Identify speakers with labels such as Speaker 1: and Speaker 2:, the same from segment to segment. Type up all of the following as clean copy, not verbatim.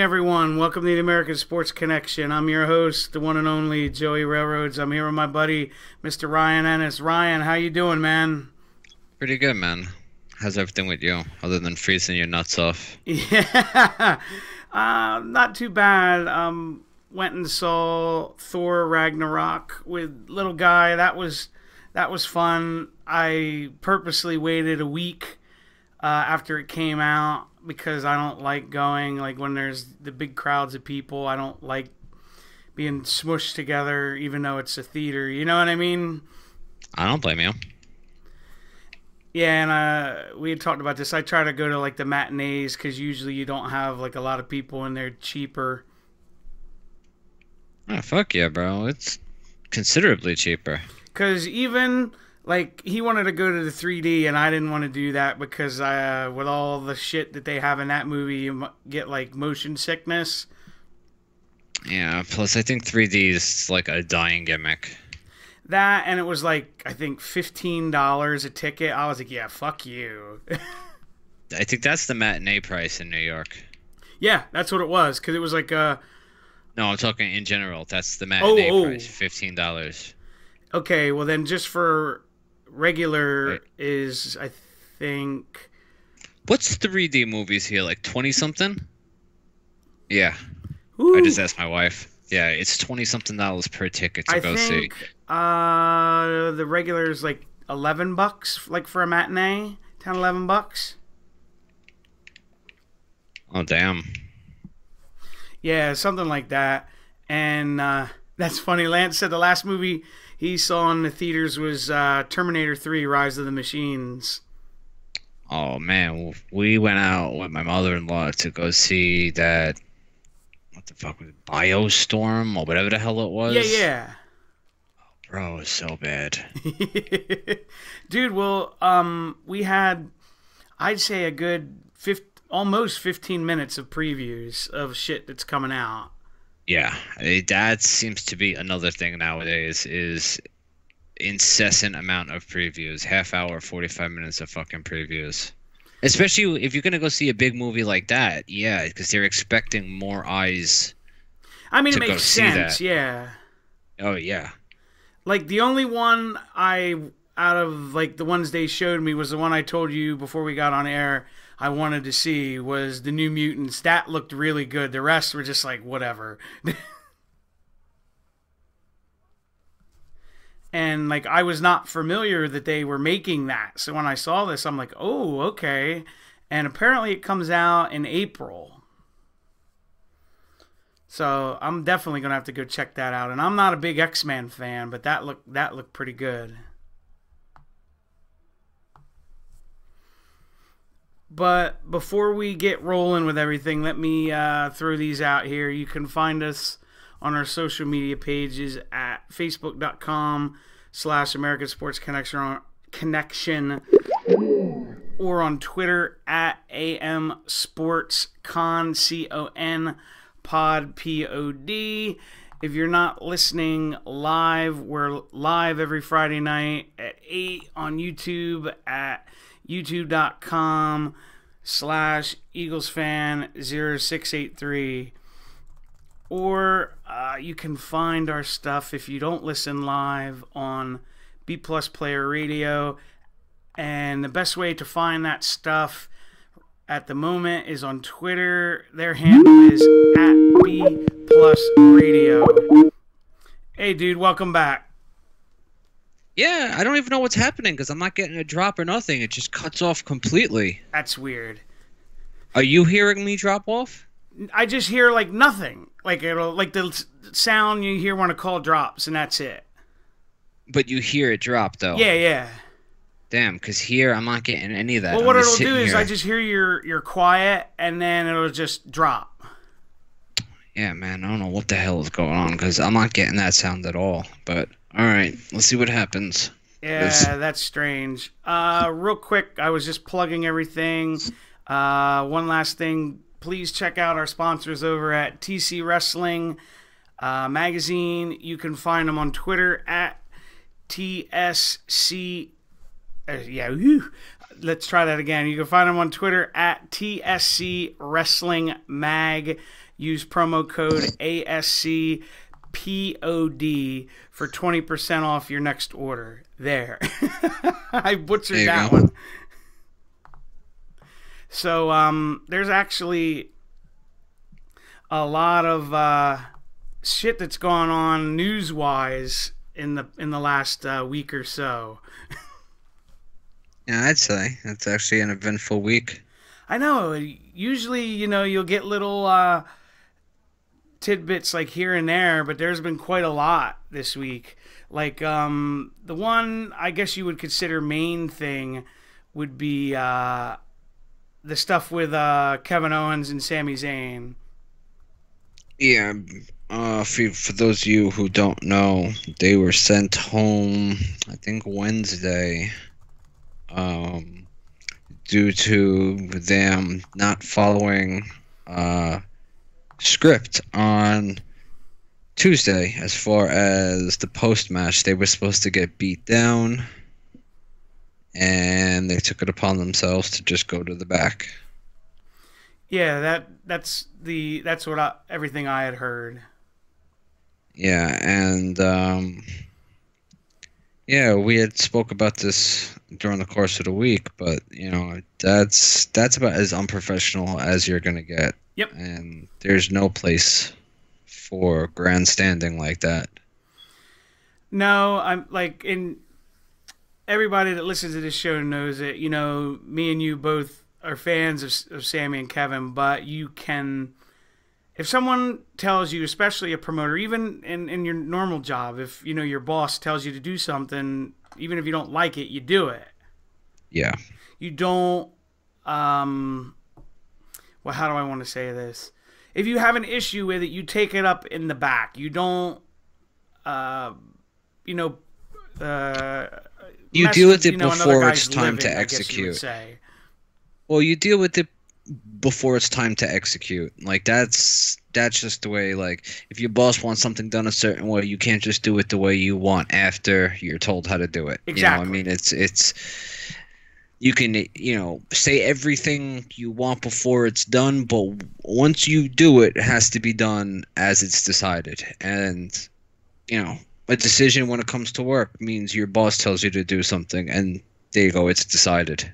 Speaker 1: everyone. Welcome to the American Sports Connection. I'm your host, the one and only Joey Railroads. I'm here with my buddy, Mr. Ryan Ennis. Ryan, how you doing, man?
Speaker 2: Pretty good, man. How's everything with you, other than freezing your nuts off?
Speaker 1: Yeah, not too bad. Went and saw Thor Ragnarok with little guy. That was fun. I purposely waited a week after it came out because I don't like going like when there's the big crowds of people. I don't like being smushed together, even though it's a theater. You know what I mean?
Speaker 2: I don't blame you.
Speaker 1: Yeah, and we had talked about this. I try to go to like the matinees because usually you don't have like a lot of people and they're cheaper.
Speaker 2: Oh, fuck yeah, bro. It's considerably cheaper.
Speaker 1: Because even like he wanted to go to the 3D and I didn't want to do that because with all the shit that they have in that movie, you get like motion sickness.
Speaker 2: Yeah, plus I think 3D is like a dying gimmick.
Speaker 1: That, and it was like, I think $15 a ticket. I was like, yeah, fuck you.
Speaker 2: I think that's the matinee price in New York.
Speaker 1: Yeah, that's what it was. Because it was like
Speaker 2: No, I'm talking in general. That's the matinee price, $15.
Speaker 1: Okay, well then just for regular
Speaker 2: Right.
Speaker 1: is, I think...
Speaker 2: What's 3D movies here, like 20-something? Yeah,
Speaker 1: Ooh,
Speaker 2: I just asked my wife. Yeah, it's $20-something per ticket to go see.
Speaker 1: The regular is like $11, like for a matinee, 10, $11.
Speaker 2: Oh, damn.
Speaker 1: Yeah, something like that. And that's funny. Lance said the last movie he saw in the theaters was Terminator 3: Rise of the Machines.
Speaker 2: Oh, man, we went out with my mother-in-law to go see that... What the fuck was it? Biostorm or whatever the hell it was?
Speaker 1: Yeah.
Speaker 2: Bro, it was so bad.
Speaker 1: Dude, well, we had, I'd say, a good almost 15 minutes of previews of shit that's coming out.
Speaker 2: Yeah, that seems to be another thing nowadays is incessant amount of previews. Half hour, 45 minutes of fucking previews. Especially if you're going to go see a big movie like that. Yeah, because they're expecting more eyes.
Speaker 1: I mean, it
Speaker 2: to go
Speaker 1: makes
Speaker 2: see
Speaker 1: sense,
Speaker 2: that.
Speaker 1: yeah.
Speaker 2: Oh, yeah.
Speaker 1: Like, the only one out of, like, the ones they showed me was the one I told you before we got on air I wanted to see was the New Mutants. That looked really good. The rest were just like, whatever. And, like, I was not familiar that they were making that. So when I saw this, I'm like, oh, okay. And apparently it comes out in April. So I'm definitely going to have to go check that out. And I'm not a big X-Men fan, but that looked pretty good. But before we get rolling with everything, let me throw these out here. You can find us on our social media pages at facebook.com/American Sports Connection or on Twitter at AM Sports Con, CON, Pod, POD. If you're not listening live, we're live every Friday night at 8 on YouTube at youtube.com/EaglesFan0683. Or you can find our stuff if you don't listen live on B Plus Player Radio. And the best way to find that stuff at the moment is on Twitter. Their handle is at B Plus Radio. Hey, dude, welcome back.
Speaker 2: Yeah, I don't even know what's happening because I'm not getting a drop or nothing. It just cuts off completely.
Speaker 1: That's weird.
Speaker 2: Are you hearing me drop off?
Speaker 1: I just hear like nothing. Like it'll like the sound you hear when a call drops, and that's it.
Speaker 2: But you hear it drop though.
Speaker 1: Yeah.
Speaker 2: Damn, because here I'm not getting any of that.
Speaker 1: Well, what
Speaker 2: I'm
Speaker 1: it'll
Speaker 2: just
Speaker 1: do
Speaker 2: sitting
Speaker 1: is
Speaker 2: here.
Speaker 1: I just hear you're quiet, and then it'll just drop.
Speaker 2: Yeah, man, I don't know what the hell is going on because I'm not getting that sound at all. But all right, let's see what happens.
Speaker 1: Yeah, that's strange. Real quick, I was just plugging everything. One last thing. Please check out our sponsors over at TC Wrestling Magazine. You can find them on Twitter at TSC. Let's try that again. You can find them on Twitter at TSC Wrestling Mag. use promo code ASCPOD for 20% off your next order. There. I butchered that one. So there's actually a lot of shit that's gone on news-wise in the last week or so.
Speaker 2: Yeah, I'd say it's actually an eventful week.
Speaker 1: I know. Usually, you'll get little tidbits like here and there, but there's been quite a lot this week. Like the one I guess you would consider main thing would be the stuff with Kevin Owens and Sami Zayn.
Speaker 2: Yeah. For those of you who don't know, they were sent home, I think Wednesday. Due to them not following script on Tuesday as far as the post-match. They were supposed to get beat down, and they took it upon themselves to just go to the back.
Speaker 1: Yeah, that's what everything I had heard.
Speaker 2: Yeah, and yeah, we had spoke about this during the course of the week, but that's about as unprofessional as you're gonna get.
Speaker 1: Yep.
Speaker 2: And there's no place for grandstanding like that.
Speaker 1: No, I'm like, in everybody that listens to this show knows it. Me and you both are fans of Sami and Kevin, but you can. If someone tells you, especially a promoter, even in your normal job, if your boss tells you to do something, even if you don't like it, you do it.
Speaker 2: Yeah.
Speaker 1: You don't. Well, how do I want to say this? If you have an issue with it, you take it up in the back. You don't. You
Speaker 2: deal with it before it's time to execute. Well, you deal with it before it's time to execute. Like that's just the way. Like if your boss wants something done a certain way, you can't just do it the way you want after you're told how to do it.
Speaker 1: Exactly.
Speaker 2: I mean, it's you can say everything you want before it's done, but once you do it, it has to be done as it's decided. And a decision when it comes to work means your boss tells you to do something, and there you go, it's decided.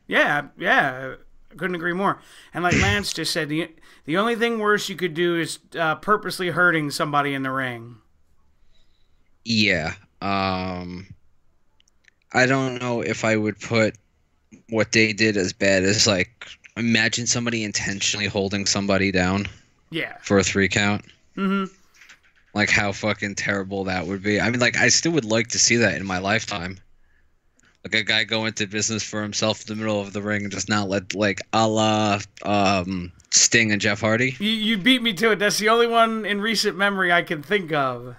Speaker 1: Yeah. I couldn't agree more. And like Lance just said, the only thing worse you could do is purposely hurting somebody in the ring.
Speaker 2: Yeah. I don't know if I would put what they did as bad as, like, imagine somebody intentionally holding somebody down.
Speaker 1: Yeah.
Speaker 2: For a 3 count.
Speaker 1: Mm-hmm.
Speaker 2: Like how fucking terrible that would be. I mean, like, I still would like to see that in my lifetime. Like a guy go into business for himself in the middle of the ring and just not let, like, a la Sting and Jeff Hardy.
Speaker 1: You beat me to it. That's the only one in recent memory I can think of.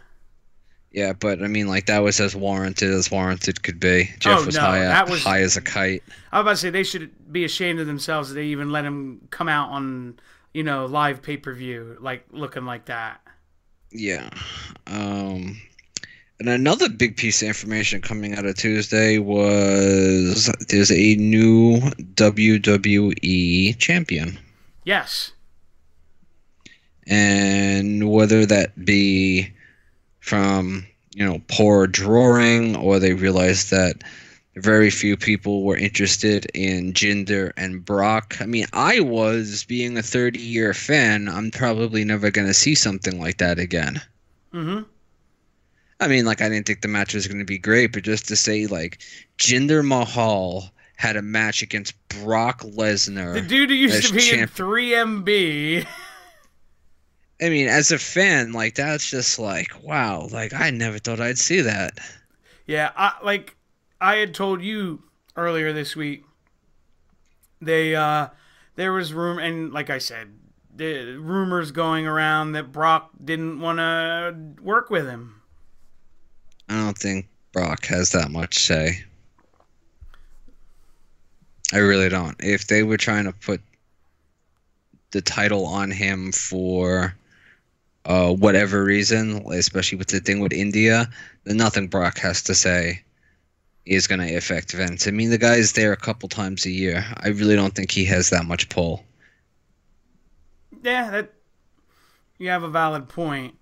Speaker 2: Yeah, but I mean, like, that was as warranted could be. Jeff was high as a kite.
Speaker 1: I was about to say they should be ashamed of themselves that they even let him come out on, live pay-per-view, like looking like that.
Speaker 2: Yeah. And another big piece of information coming out of Tuesday was there's a new WWE champion.
Speaker 1: Yes.
Speaker 2: And whether that be from, poor drawing, or they realized that very few people were interested in Jinder and Brock. I mean, being a 30-year fan, I'm probably never going to see something like that again.
Speaker 1: Mm-hmm.
Speaker 2: I mean, like, I didn't think the match was going to be great, but just to say, like, Jinder Mahal had a match against Brock Lesnar.
Speaker 1: The dude who used to be in 3MB.
Speaker 2: I mean, as a fan, like, that's just like, wow, like, I never thought I'd see that.
Speaker 1: Yeah, I had told you earlier this week, there was rumor, and like I said, the rumors going around that Brock didn't want to work with him.
Speaker 2: I don't think Brock has that much say. I really don't. If they were trying to put the title on him for whatever reason, especially with the thing with India, then nothing Brock has to say is going to affect Vince. I mean, the guy's there a couple times a year. I really don't think he has that much pull.
Speaker 1: Yeah, You have a valid point.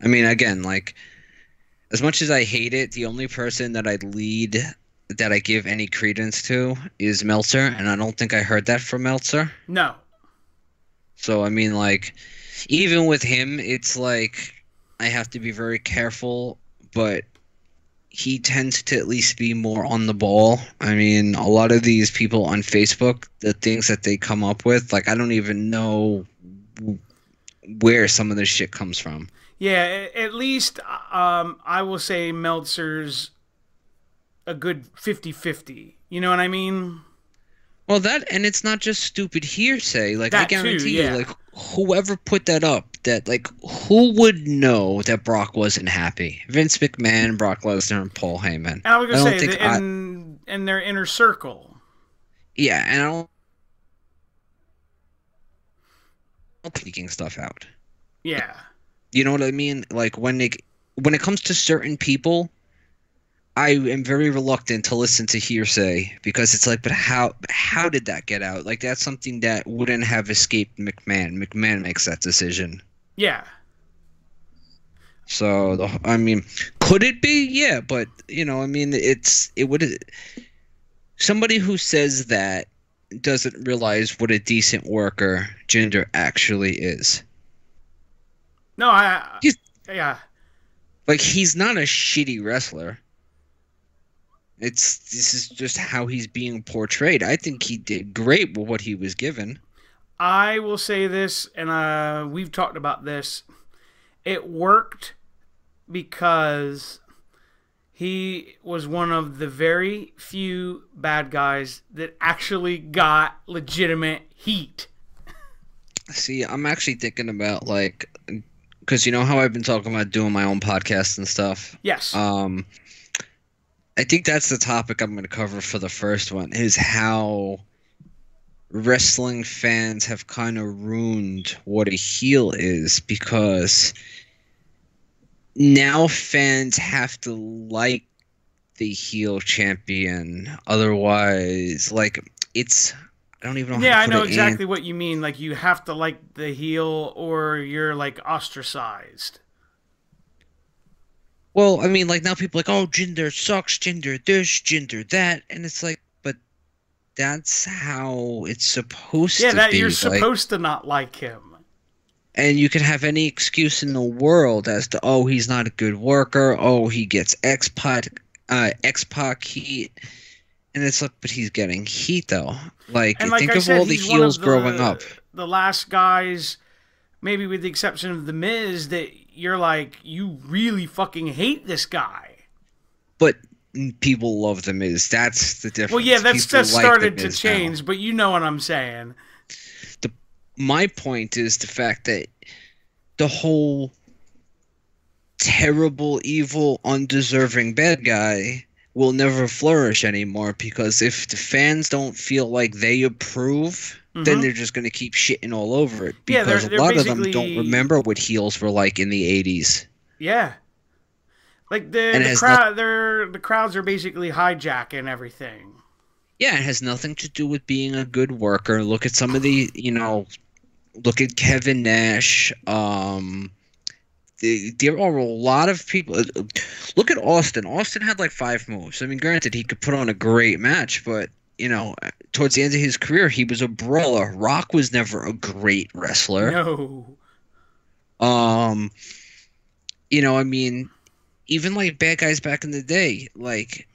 Speaker 2: I mean, again, like, as much as I hate it, the only person that I give any credence to is Meltzer, and I don't think I heard that from Meltzer.
Speaker 1: No.
Speaker 2: So, I mean, like, even with him, it's like I have to be very careful, but he tends to at least be more on the ball. I mean, a lot of these people on Facebook, the things that they come up with, like, I don't even know where some of this shit comes from.
Speaker 1: Yeah, at least I will say Meltzer's a good 50-50. You know what I mean?
Speaker 2: Well, that, and it's not just stupid hearsay. Like,
Speaker 1: That
Speaker 2: I guarantee
Speaker 1: too,
Speaker 2: you,
Speaker 1: yeah.
Speaker 2: like, whoever put that up, that, like, who would know that Brock wasn't happy? Vince McMahon, Brock Lesnar, and Paul Heyman.
Speaker 1: And I was
Speaker 2: I don't
Speaker 1: going to
Speaker 2: think
Speaker 1: say, in their inner circle.
Speaker 2: Yeah, and I don't leaking stuff out.
Speaker 1: Yeah.
Speaker 2: You know what I mean? Like, when it comes to certain people, I am very reluctant to listen to hearsay because it's like, but how did that get out? Like, that's something that wouldn't have escaped McMahon. McMahon makes that decision.
Speaker 1: Yeah.
Speaker 2: So, I mean, could it be? Yeah, but, you know, I mean, it would. Somebody who says that doesn't realize what a decent worker Jinder actually is.
Speaker 1: No, yeah.
Speaker 2: Like, he's not a shitty wrestler. This is just how he's being portrayed. I think he did great with what he was given.
Speaker 1: I will say this, and we've talked about this. It worked because he was one of the very few bad guys that actually got legitimate heat.
Speaker 2: See, I'm actually thinking about, like, because you know how I've been talking about doing my own podcast and stuff?
Speaker 1: Yes.
Speaker 2: I think that's the topic I'm going to cover for the first one, is how wrestling fans have kind of ruined what a heel is, because now fans have to like the heel champion. Otherwise, like, it's... I don't even know
Speaker 1: yeah,
Speaker 2: how
Speaker 1: I
Speaker 2: to
Speaker 1: know
Speaker 2: put it
Speaker 1: exactly
Speaker 2: in.
Speaker 1: what you mean. Like, you have to like the heel or you're, like, ostracized.
Speaker 2: Well, I mean, like, now people are like, oh, Jinder sucks, Jinder this, Jinder that, and it's like, but that's how it's supposed to
Speaker 1: Yeah,
Speaker 2: be.
Speaker 1: you're
Speaker 2: like,
Speaker 1: supposed to not like him.
Speaker 2: and you can have any excuse in the world as to, oh, he's not a good worker, oh, he gets X-Pac heat, and it's like, but he's getting heat, though. Like,
Speaker 1: And like
Speaker 2: think
Speaker 1: I
Speaker 2: of
Speaker 1: said,
Speaker 2: all the
Speaker 1: he's one of
Speaker 2: heels growing up.
Speaker 1: the last guys, maybe with the exception of The Miz, that you're like, you really fucking hate this guy.
Speaker 2: But people love The Miz. That's the difference.
Speaker 1: Well, yeah, that's
Speaker 2: People
Speaker 1: just
Speaker 2: like The
Speaker 1: started to
Speaker 2: Miz
Speaker 1: change,
Speaker 2: now.
Speaker 1: but you know what I'm saying.
Speaker 2: My point is the fact that the whole terrible, evil, undeserving bad guy will never flourish anymore, because if the fans don't feel like they approve, then they're just going to keep shitting all over it.
Speaker 1: Yeah,
Speaker 2: Because
Speaker 1: they're
Speaker 2: a lot of them
Speaker 1: basically-
Speaker 2: don't remember what heels were like in the 80s.
Speaker 1: Yeah. Like,
Speaker 2: And it
Speaker 1: the
Speaker 2: has
Speaker 1: crowd, the crowds are basically hijacking everything.
Speaker 2: Yeah, it has nothing to do with being a good worker. Look at some of the, look at Kevin Nash. There are a lot of people. Look at Austin. Austin had like 5 moves. I mean, granted, he could put on a great match, but, towards the end of his career, he was a brawler. Rock was never a great wrestler.
Speaker 1: No.
Speaker 2: I mean, even like bad guys back in the day, like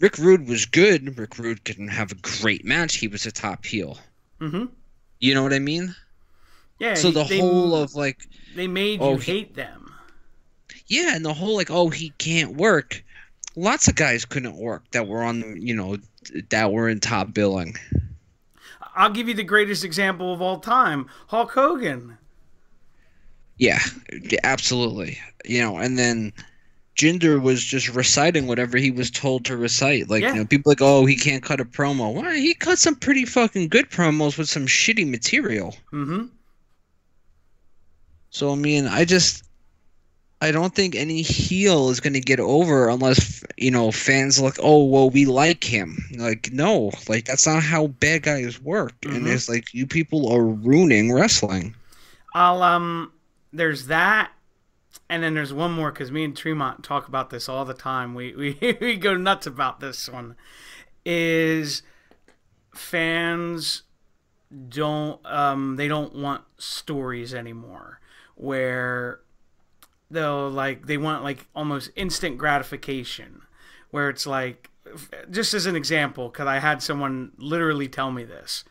Speaker 2: Rick Rude was good. Rick Rude couldn't have a great match. He was a top heel.
Speaker 1: Mm-hmm.
Speaker 2: You know what I mean?
Speaker 1: Yeah.
Speaker 2: So the whole of like,
Speaker 1: they made you hate them.
Speaker 2: yeah, and the whole like, oh, he can't work. Lots of guys couldn't work that were on, that were in top billing.
Speaker 1: I'll give you the greatest example of all time, Hulk Hogan.
Speaker 2: Yeah, absolutely. And then Jinder was just reciting whatever he was told to recite. Like, people like, oh, he can't cut a promo. Well, he cut some pretty fucking good promos with some shitty material.
Speaker 1: Mm-hmm.
Speaker 2: So, I mean, I don't think any heel is going to get over unless, fans are like, oh, well, we like him. Like, no, like, that's not how bad guys work. And it's like, you people are ruining wrestling.
Speaker 1: I'll there's that, and then there's one more because me and Tremont talk about this all the time. We go nuts about this one. Is fans don't want stories anymore, where they want like almost instant gratification, where it's like, just as an example, because I had someone literally tell me this,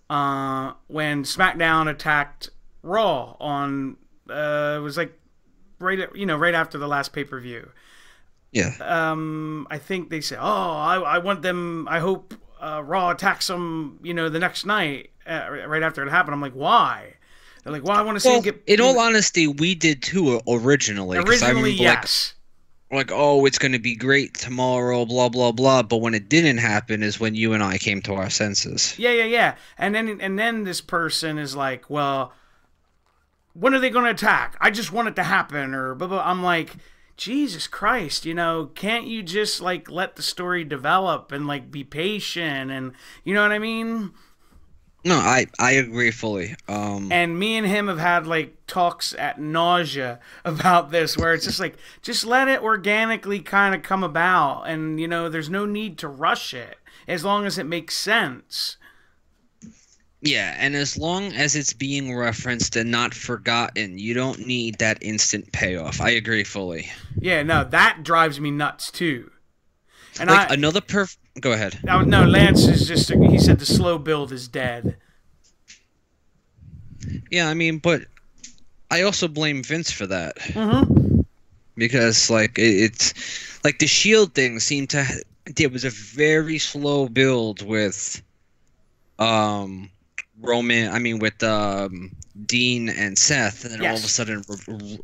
Speaker 1: when SmackDown attacked Raw on it was like right after the last pay-per-view.
Speaker 2: Yeah.
Speaker 1: I think they said, "Oh, I want them. I hope Raw attacks them. The next night, right after it happened." I'm like, "Why?" They're like, "Well, I want to see him get."
Speaker 2: In all honesty, we did too originally.
Speaker 1: Originally, yes.
Speaker 2: Like, oh, it's going to be great tomorrow, blah blah blah. But when it didn't happen, is when you and I came to our senses.
Speaker 1: Yeah. And then this person is like, "Well, when are they going to attack? I just want it to happen." Or blah blah. I'm like, Jesus Christ, can't you just like let the story develop and like be patient, and you know what I mean?
Speaker 2: No, I agree fully.
Speaker 1: And me and him have had like talks at nausea about this, where it's just like, just let it organically kind of come about, and there's no need to rush it as long as it makes sense.
Speaker 2: Yeah, and as long as it's being referenced and not forgotten, you don't need that instant payoff. I agree fully.
Speaker 1: Yeah, no, that drives me nuts too. And
Speaker 2: like Go ahead.
Speaker 1: No, Lance is he said the slow build is dead.
Speaker 2: Yeah, I mean, but I also blame Vince for that.
Speaker 1: Mm-hmm.
Speaker 2: Because like it's like the Shield thing seemed to there was a very slow build with Dean and Seth, and then all of a sudden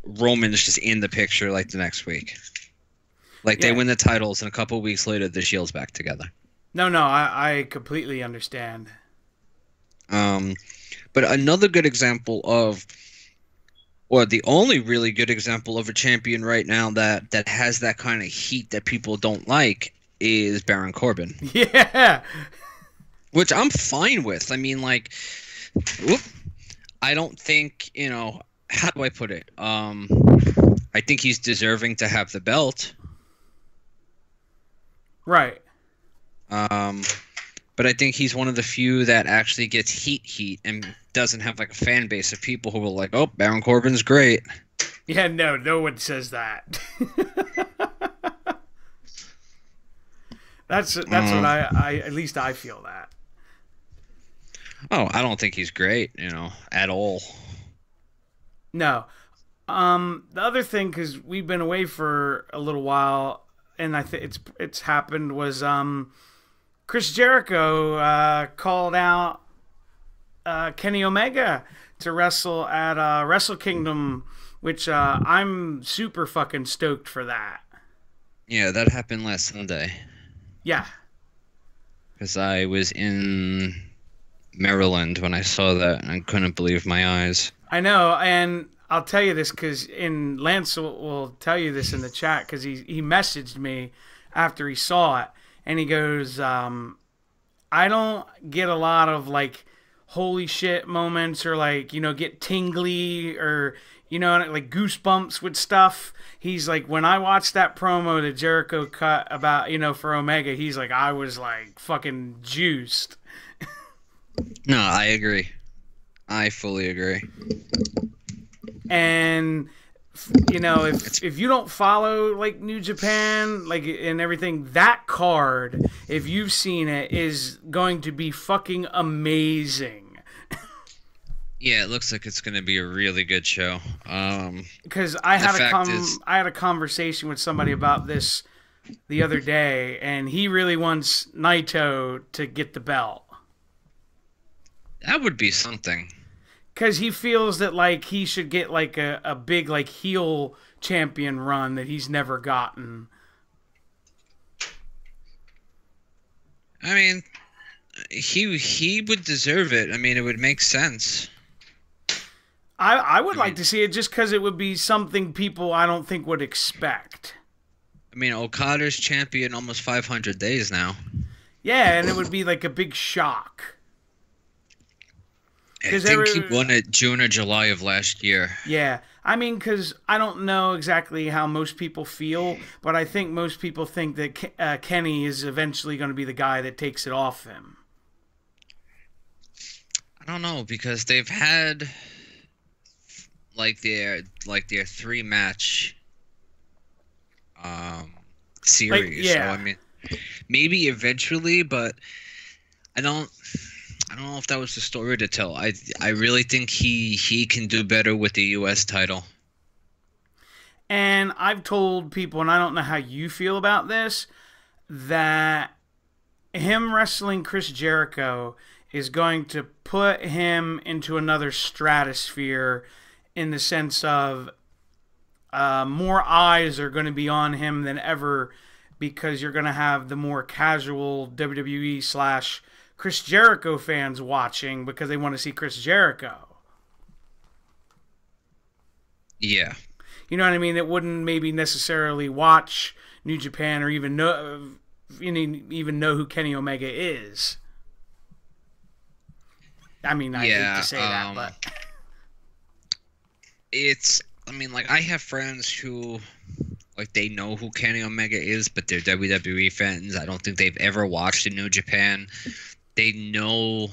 Speaker 2: Roman is just in the picture like the next week. Like they win the titles, and a couple of weeks later, the Shield's back together.
Speaker 1: No, I completely understand.
Speaker 2: But another good example or the only really good example of a champion right now that has that kind of heat that people don't like is Baron Corbin.
Speaker 1: Yeah.
Speaker 2: Which I'm fine with. I mean, like, I don't think, how do I put it? I think he's deserving to have the belt.
Speaker 1: Right.
Speaker 2: But I think he's one of the few that actually gets heat and doesn't have like a fan base of people who are like, oh, Baron Corbin's great.
Speaker 1: Yeah, no one says that. That's what I at least I feel that.
Speaker 2: Oh, I don't think he's great, at all.
Speaker 1: No. The other thing, because we've been away for a little while, and I think it's happened, was Chris Jericho called out Kenny Omega to wrestle at Wrestle Kingdom, which I'm super fucking stoked for that.
Speaker 2: Yeah, that happened last Sunday.
Speaker 1: Yeah.
Speaker 2: Because I was in Maryland when I saw that, and I couldn't believe my eyes.
Speaker 1: I know, and I'll tell you this because Lance will tell you this in the chat, because he messaged me after he saw it, and he goes, I don't get a lot of like holy shit moments, or like get tingly, or like goosebumps with stuff. He's like, when I watched that promo that Jericho cut about for Omega, he's like, I was like fucking juiced.
Speaker 2: No, I agree. I fully agree.
Speaker 1: And if you don't follow like New Japan, like, and everything, that card, if you've seen it, is going to be fucking amazing.
Speaker 2: Yeah, it looks like it's going to be a really good show.
Speaker 1: Because I had a conversation with somebody about this the other day, and he really wants Naito to get the belt.
Speaker 2: That would be something.
Speaker 1: Because he feels that like he should get like a big like heel champion run that he's never gotten.
Speaker 2: I mean, he would deserve it. I mean, it would make sense.
Speaker 1: I would like to see it, just because it would be something people I don't think would expect.
Speaker 2: I mean, Okada's champion almost 500 days now.
Speaker 1: Yeah, and it would be like a big shock.
Speaker 2: I think he won it June or July of last year.
Speaker 1: Yeah. I mean, because I don't know exactly how most people feel, but I think most people think that Kenny is eventually going to be the guy that takes it off him.
Speaker 2: I don't know, because they've had their 3-match series.
Speaker 1: Yeah.
Speaker 2: So I mean, maybe eventually, but I don't know if that was the story to tell. I really think he can do better with the US title.
Speaker 1: And I've told people, and I don't know how you feel about this, that him wrestling Chris Jericho is going to put him into another stratosphere, in the sense of more eyes are going to be on him than ever, because you're going to have the more casual WWE / Chris Jericho fans watching because they want to see Chris Jericho.
Speaker 2: Yeah.
Speaker 1: You know what I mean? That wouldn't maybe necessarily watch New Japan or even know who Kenny Omega is. I mean, I hate to say that, but
Speaker 2: I mean, like, I have friends who, like, they know who Kenny Omega is, but they're WWE fans. I don't think they've ever watched in New Japan. They know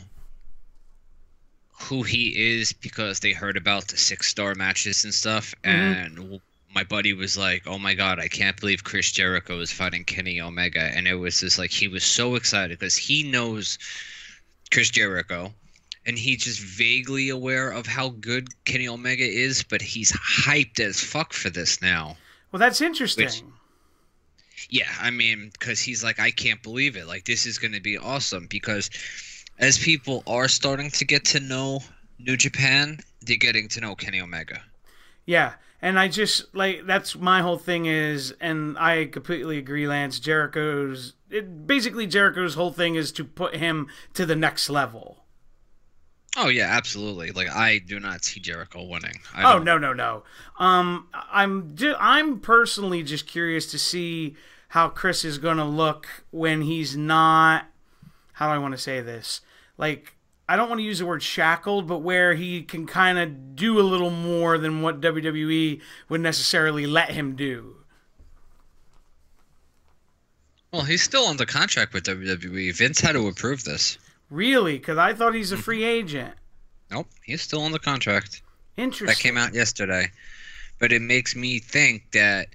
Speaker 2: who he is because they heard about the 6-star matches and stuff. And my buddy was like, oh my God, I can't believe Chris Jericho is fighting Kenny Omega. And it was just like, he was so excited because he knows Chris Jericho. And he's just vaguely aware of how good Kenny Omega is, but he's hyped as fuck for this now.
Speaker 1: Well, that's interesting.
Speaker 2: Yeah, I mean, because he's like, I can't believe it. Like, this is going to be awesome. Because as people are starting to get to know New Japan, they're getting to know Kenny Omega.
Speaker 1: Yeah, and I just, like, that's my whole thing is, and I completely agree, Lance, Jericho's whole thing is to put him to the next level.
Speaker 2: Oh yeah, absolutely. Like, I do not see Jericho winning.
Speaker 1: No. I'm personally just curious to see how Chris is going to look when he's not. How do I want to say this? Like, I don't want to use the word shackled, but where he can kind of do a little more than what WWE would necessarily let him do.
Speaker 2: Well, he's still under contract with WWE. Vince had to approve this.
Speaker 1: Really? Because I thought he's a free agent.
Speaker 2: Nope, he's still under contract.
Speaker 1: Interesting.
Speaker 2: That came out yesterday. But it makes me think that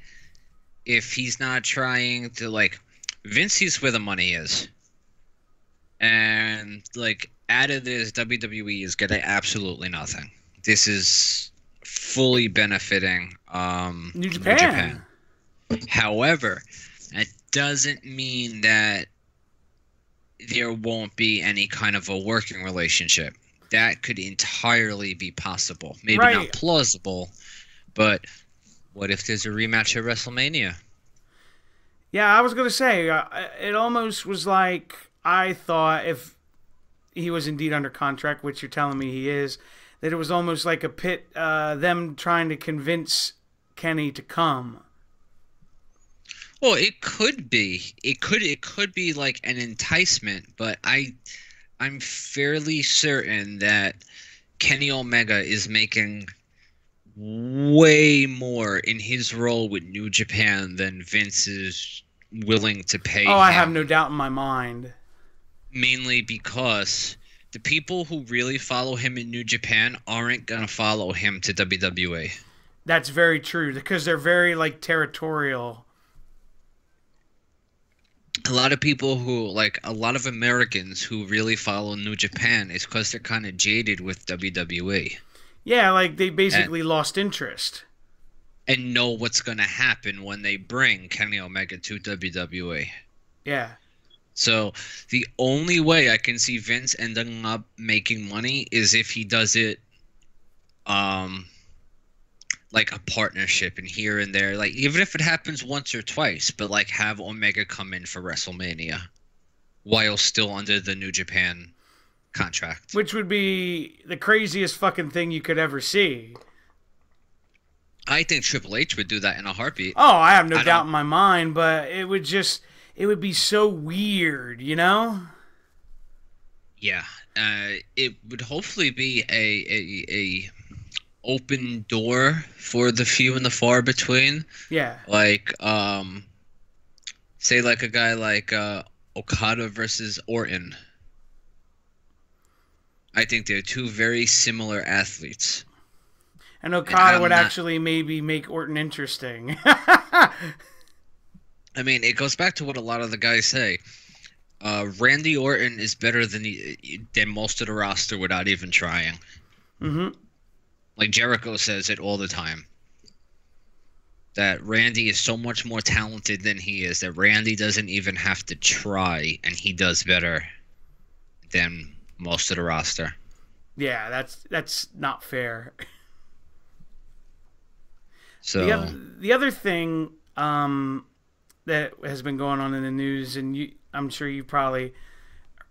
Speaker 2: if he's not trying to, like, Vince sees where the money is. And, like, out of this, WWE is getting absolutely nothing. This is fully benefiting
Speaker 1: New Japan.
Speaker 2: However, that doesn't mean that there won't be any kind of a working relationship. That could entirely be possible. Maybe not plausible, but what if there's a rematch at WrestleMania?
Speaker 1: Yeah, I was going to say, it almost was like, I thought if he was indeed under contract, which you're telling me he is, that it was almost like them trying to convince Kenny to come.
Speaker 2: Well, it could be. It could be like an enticement, but I'm fairly certain that Kenny Omega is making way more in his role with New Japan than Vince is willing to pay him.
Speaker 1: I have no doubt in my mind.
Speaker 2: Mainly because the people who really follow him in New Japan aren't going to follow him to WWE.
Speaker 1: That's very true, because they're very, like, territorial.
Speaker 2: A lot of people a lot of Americans who really follow New Japan is because they're kind of jaded with WWE.
Speaker 1: Yeah, like, they basically lost interest.
Speaker 2: And know what's going to happen when they bring Kenny Omega to WWE.
Speaker 1: Yeah.
Speaker 2: So, the only way I can see Vince ending up making money is if he does it, like a partnership and here and there, like, even if it happens once or twice, but like have Omega come in for WrestleMania while still under the New Japan contract,
Speaker 1: which would be the craziest fucking thing you could ever see.
Speaker 2: I think Triple H would do that in a heartbeat.
Speaker 1: Oh, I have no doubt in my mind, but it would be so weird, you know?
Speaker 2: Yeah, it would hopefully be a open door for the few and the far between.
Speaker 1: Yeah.
Speaker 2: Like, say like a guy like Okada versus Orton. I think they're two very similar athletes.
Speaker 1: And
Speaker 2: And
Speaker 1: Okada
Speaker 2: I'm
Speaker 1: would
Speaker 2: not.
Speaker 1: actually maybe make Orton interesting.
Speaker 2: I mean, it goes back to what a lot of the guys say. Randy Orton is better than most of the roster without even trying.
Speaker 1: Hmm.
Speaker 2: Like Jericho says it all the time. That Randy is so much more talented than he is. That Randy doesn't even have to try, and he does better than most of the roster.
Speaker 1: Yeah, that's not fair.
Speaker 2: So,
Speaker 1: The other thing that has been going on in the news, and I'm sure you probably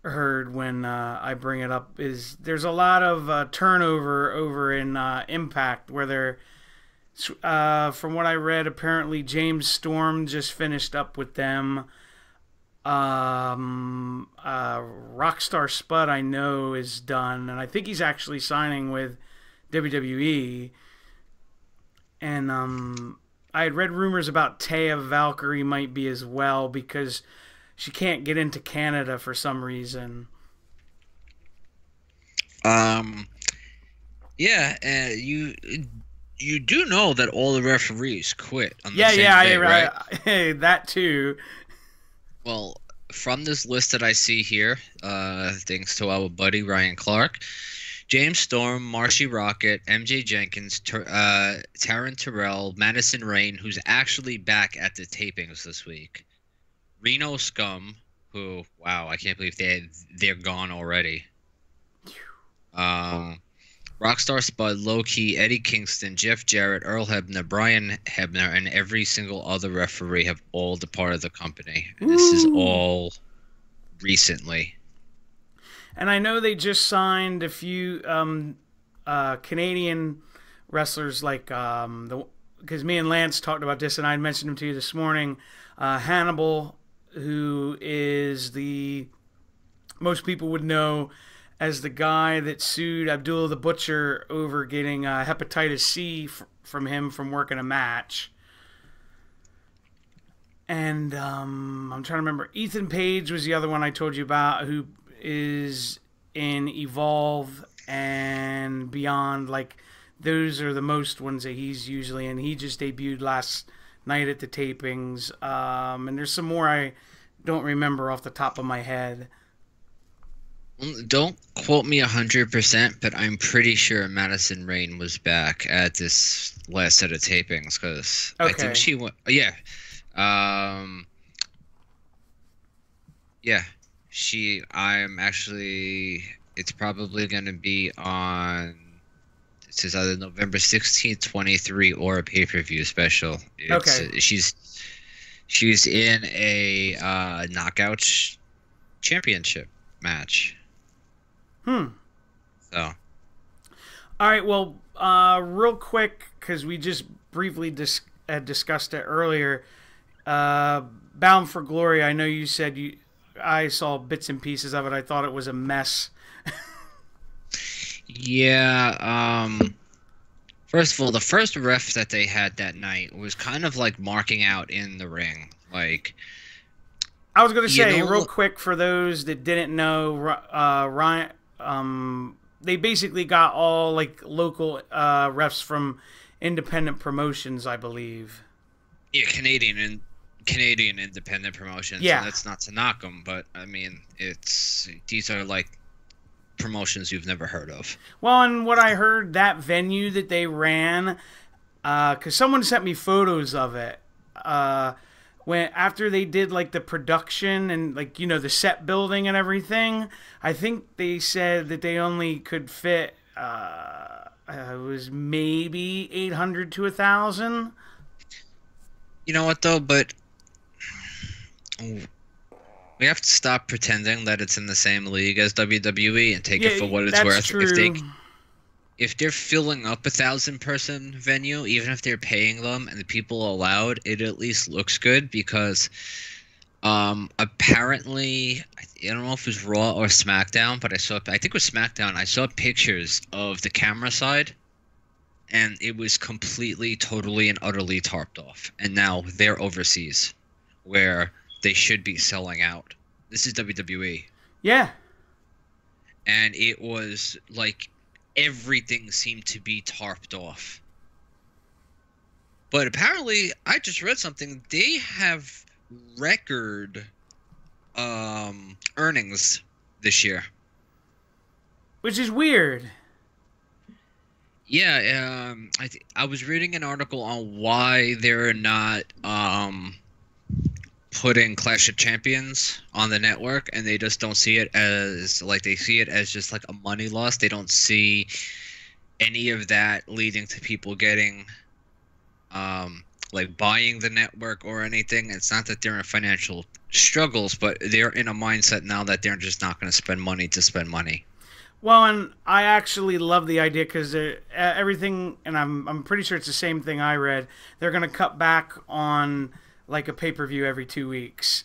Speaker 1: heard when I bring it up, is there's a lot of turnover over in Impact, where they're from what I read, apparently James Storm just finished up with them. Rockstar Spud, I know, is done, and I think he's actually signing with WWE. And I had read rumors about Taya Valkyrie might be as well because she can't get into Canada for some reason.
Speaker 2: um, yeah, you do know that all the referees quit on the
Speaker 1: Yeah,
Speaker 2: same
Speaker 1: yeah,
Speaker 2: day, right?
Speaker 1: that too.
Speaker 2: Well, from this list that I see here, thanks to our buddy Ryan Clark, James Storm, Marshy Rocket, MJ Jenkins, Taryn Terrell, Madison Rain, who's actually back at the tapings this week, Reno Scum, who, wow, I can't believe they're gone already. Rockstar Spud, Low Key, Eddie Kingston, Jeff Jarrett, Earl Hebner, Brian Hebner, and every single other referee have all departed the company. And this is all recently.
Speaker 1: And I know they just signed a few Canadian wrestlers, like because me and Lance talked about this, and I mentioned him to you this morning. Hannibal, who is the most people would know as the guy that sued Abdullah the Butcher over getting hepatitis C from him from working a match. And I'm trying to remember. Ethan Page was the other one I told you about, who is in Evolve and Beyond. Like, those are the most ones that he's usually in. He just debuted last night at the tapings. And there's some more I don't remember off the top of my head.
Speaker 2: Don't quote me 100%, but I'm pretty sure Madison Rain was back at this last set of tapings because I think she went. Yeah, yeah. I'm actually. It's probably going to be on. It says either November 16th, 23, or a pay-per-view special. She's in a knockout championship match. So.
Speaker 1: All right. Well, real quick, because we just briefly discussed it earlier. Bound for Glory. I know you said I saw bits and pieces of it. I thought it was a mess.
Speaker 2: Yeah. First of all, the first ref that they had that night was kind of like marking out in the ring. Like,
Speaker 1: I was going to say, real quick, for those that didn't know, Ryan, they basically got all like local refs from independent promotions, I believe.
Speaker 2: Yeah, Canadian independent promotions.
Speaker 1: Yeah,
Speaker 2: and that's not to knock them, but I mean, these are like promotions you've never heard of.
Speaker 1: Well, and what I heard, that venue that they ran, because someone sent me photos of it. When after they did like the production and like the set building and everything, I think they said that they only could fit it was maybe 800 to 1,000.
Speaker 2: You know what though, but we have to stop pretending that it's in the same league as WWE and take it for what it's worth.
Speaker 1: True.
Speaker 2: If they're filling up 1,000-person venue, even if they're paying them and the people allowed, it at least looks good because Apparently, I don't know if it was Raw or SmackDown, but I think it was SmackDown. I saw pictures of the camera side, and it was completely, totally, and utterly tarped off. And now they're overseas, where they should be selling out. This is WWE.
Speaker 1: Yeah.
Speaker 2: And it was like everything seemed to be tarped off. But apparently, I just read something. They have record earnings this year.
Speaker 1: Which is weird.
Speaker 2: Yeah, I was reading an article on why they're not putting Clash of Champions on the network, and they just don't see it as like they see it as just like a money loss. They don't see any of that leading to people getting like buying the network or anything. It's not that they're in financial struggles, but they're in a mindset now that they're just not going to spend money to spend money.
Speaker 1: Well, and I actually love the idea because everything, and I'm pretty sure it's the same thing I read. They're going to cut back on like a pay-per-view every 2 weeks.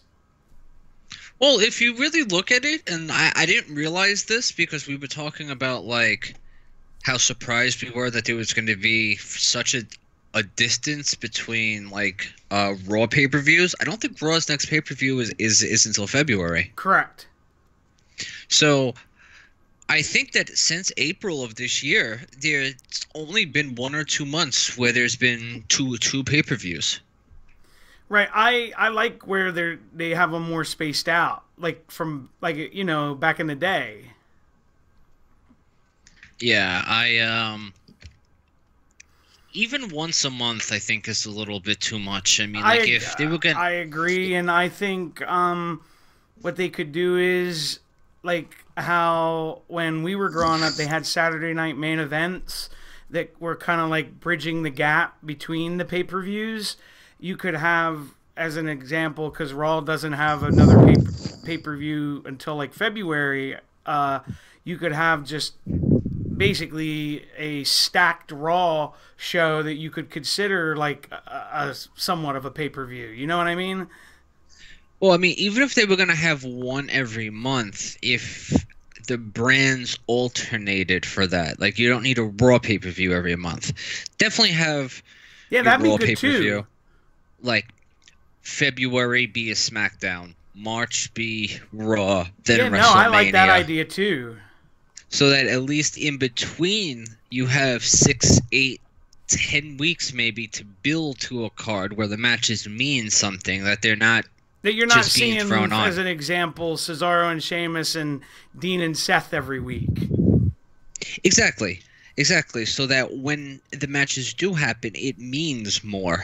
Speaker 2: Well, if you really look at it, and I didn't realize this because we were talking about like how surprised we were that there was going to be such a distance between like Raw pay-per-views. I don't think Raw's next pay-per-view is until February.
Speaker 1: Correct.
Speaker 2: So I think that since April of this year, there's only been 1 or 2 months where there's been two pay-per-views.
Speaker 1: Right. I like where they have them more spaced out, like from like back in the day.
Speaker 2: Yeah, I even once a month I think is a little bit too much. I mean, like if they were gonna,
Speaker 1: I agree, and I think what they could do is like how when we were growing up, they had Saturday night main events that were kind of like bridging the gap between the pay-per-views. You could have, as an example, because Raw doesn't have another pay-per-view until like February, you could have just basically a stacked Raw show that you could consider like a somewhat of a pay-per-view. You know what I mean?
Speaker 2: well, I mean, even if they were gonna have one every month, if the brands alternated for that, like you don't need a Raw pay-per-view every month. Definitely have
Speaker 1: Yeah,
Speaker 2: your
Speaker 1: that'd be
Speaker 2: Raw
Speaker 1: good
Speaker 2: pay-per-view.
Speaker 1: too.
Speaker 2: Like February be a SmackDown, March be Raw, then
Speaker 1: Yeah, no,
Speaker 2: WrestleMania.
Speaker 1: I like that idea too.
Speaker 2: So that at least in between you have 6, 8, 10 weeks maybe to build to a card where the matches mean something, that they're not
Speaker 1: That you're not
Speaker 2: just being
Speaker 1: seeing,
Speaker 2: thrown on.
Speaker 1: as an example, Cesaro and Sheamus and Dean and Seth every week.
Speaker 2: Exactly. So that when the matches do happen, it means more.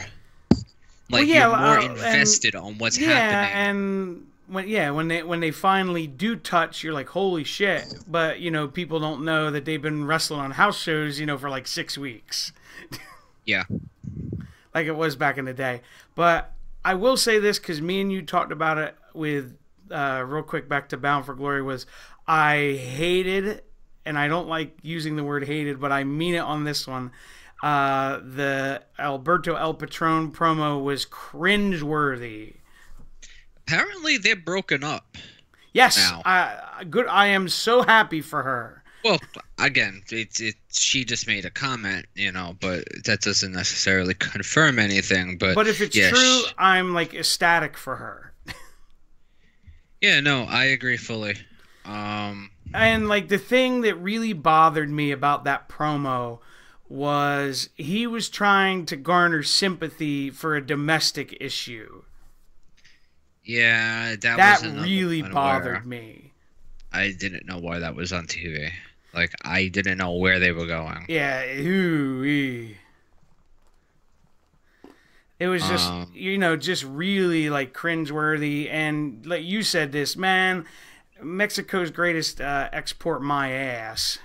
Speaker 2: Like
Speaker 1: yeah,
Speaker 2: you're more
Speaker 1: and-
Speaker 2: invested on what's
Speaker 1: Yeah,
Speaker 2: happening.
Speaker 1: and when they finally do touch, you're like, holy shit! But people don't know that they've been wrestling on house shows, for like 6 weeks,
Speaker 2: Yeah.
Speaker 1: like it was back in the day. But I will say this because me and you talked about it with real quick back to Bound for Glory was I hated, and I don't like using the word hated, but I mean it on this one. The Alberto El Patron promo was cringeworthy.
Speaker 2: Apparently they're broken up.
Speaker 1: Yes,
Speaker 2: Now.
Speaker 1: good. I am so happy for her.
Speaker 2: Well, again, she just made a comment, but that doesn't necessarily confirm anything. But
Speaker 1: if it's
Speaker 2: yeah,
Speaker 1: true, I'm like ecstatic for her.
Speaker 2: yeah, no, I agree fully.
Speaker 1: And like the thing that really bothered me about that promo was he was trying to garner sympathy for a domestic issue.
Speaker 2: Yeah,
Speaker 1: That
Speaker 2: was another
Speaker 1: really
Speaker 2: one
Speaker 1: bothered
Speaker 2: where
Speaker 1: me.
Speaker 2: I didn't know why that was on TV. Like, I didn't know where they were going.
Speaker 1: Yeah, ooh-wee. It was just, just really like cringeworthy. And like you said this, man, Mexico's greatest export, my ass.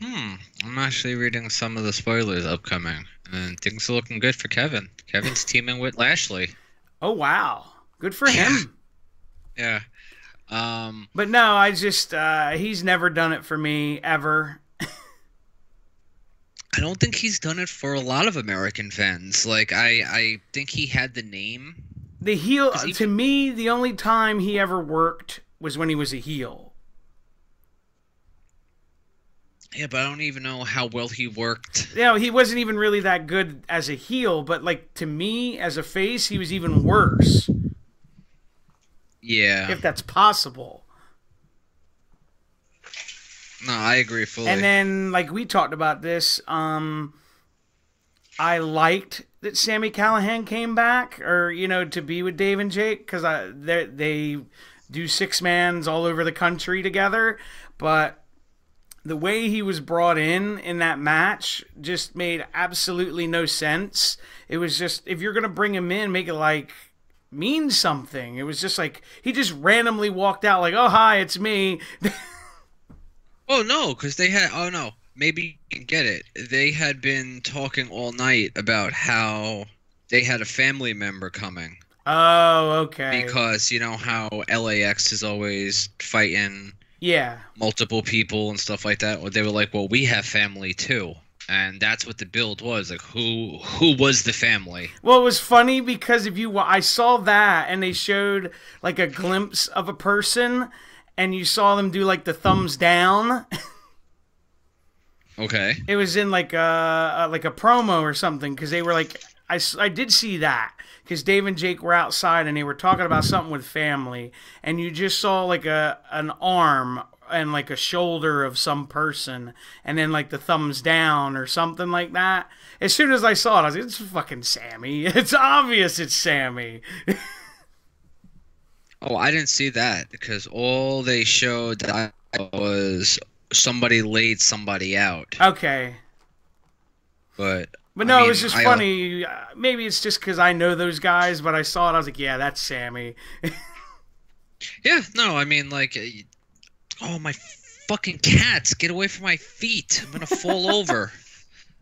Speaker 2: I'm actually reading some of the spoilers upcoming, and things are looking good for Kevin. Kevin's teaming with Lashley.
Speaker 1: Oh, wow. Good for him.
Speaker 2: Yeah.
Speaker 1: But no, I just, he's never done it for me, ever.
Speaker 2: I don't think he's done it for a lot of American fans. Like, I think he had the name,
Speaker 1: The heel,
Speaker 2: 'Cause
Speaker 1: to me, the only time he ever worked was when he was a heel.
Speaker 2: Yeah, but I don't even know how well he worked.
Speaker 1: You know, he wasn't even really that good as a heel, but like to me, as a face, he was even worse,
Speaker 2: Yeah.
Speaker 1: if that's possible.
Speaker 2: No, I agree fully.
Speaker 1: And then, like we talked about this, I liked that Sami Callihan came back, or to be with Dave and Jake, because they do six mans all over the country together, but the way he was brought in that match just made absolutely no sense. It was just, if you're gonna bring him in, make it like mean something. It was just like he just randomly walked out like, "Oh hi, it's me."
Speaker 2: Oh no, because they had. Oh no, maybe you can get it. They had been talking all night about how they had a family member coming.
Speaker 1: Oh, okay.
Speaker 2: Because you know how LAX is always fighting
Speaker 1: Yeah.
Speaker 2: multiple people and stuff like that. Or they were like, well, we have family too. And that's what the build was. Like, who was the family?
Speaker 1: Well, it was funny because I saw that and they showed like a glimpse of a person and you saw them do like the thumbs down.
Speaker 2: Okay.
Speaker 1: It was in like a promo or something because they were like, I did see that because Dave and Jake were outside and they were talking about something with family and you just saw like an arm and like a shoulder of some person and then like the thumbs down or something like that. As soon as I saw it, I was like, it's fucking Sammy. It's obvious it's Sammy.
Speaker 2: Oh, I didn't see that because all they showed was somebody laid somebody out.
Speaker 1: Okay.
Speaker 2: But
Speaker 1: no, it was just funny. Maybe it's just because I know those guys, but I saw it, I was like, yeah, that's Sammy.
Speaker 2: Yeah, no, I mean, like, oh, my fucking cats, get away from my feet. I'm gonna fall over.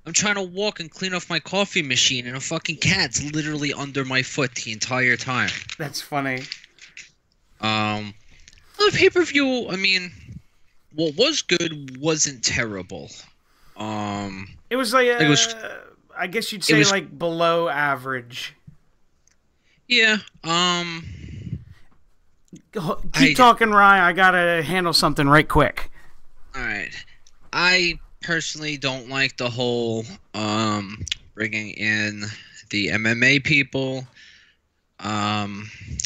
Speaker 2: I'm trying to walk and clean off my coffee machine, and a fucking cat's literally under my foot the entire time.
Speaker 1: That's funny.
Speaker 2: The pay-per-view, I mean, what was good wasn't terrible.
Speaker 1: It was like, I guess you'd say like below average.
Speaker 2: Yeah,
Speaker 1: Keep talking, Rye. I gotta handle something right quick.
Speaker 2: Alright. I personally don't like the whole, bringing in the MMA people.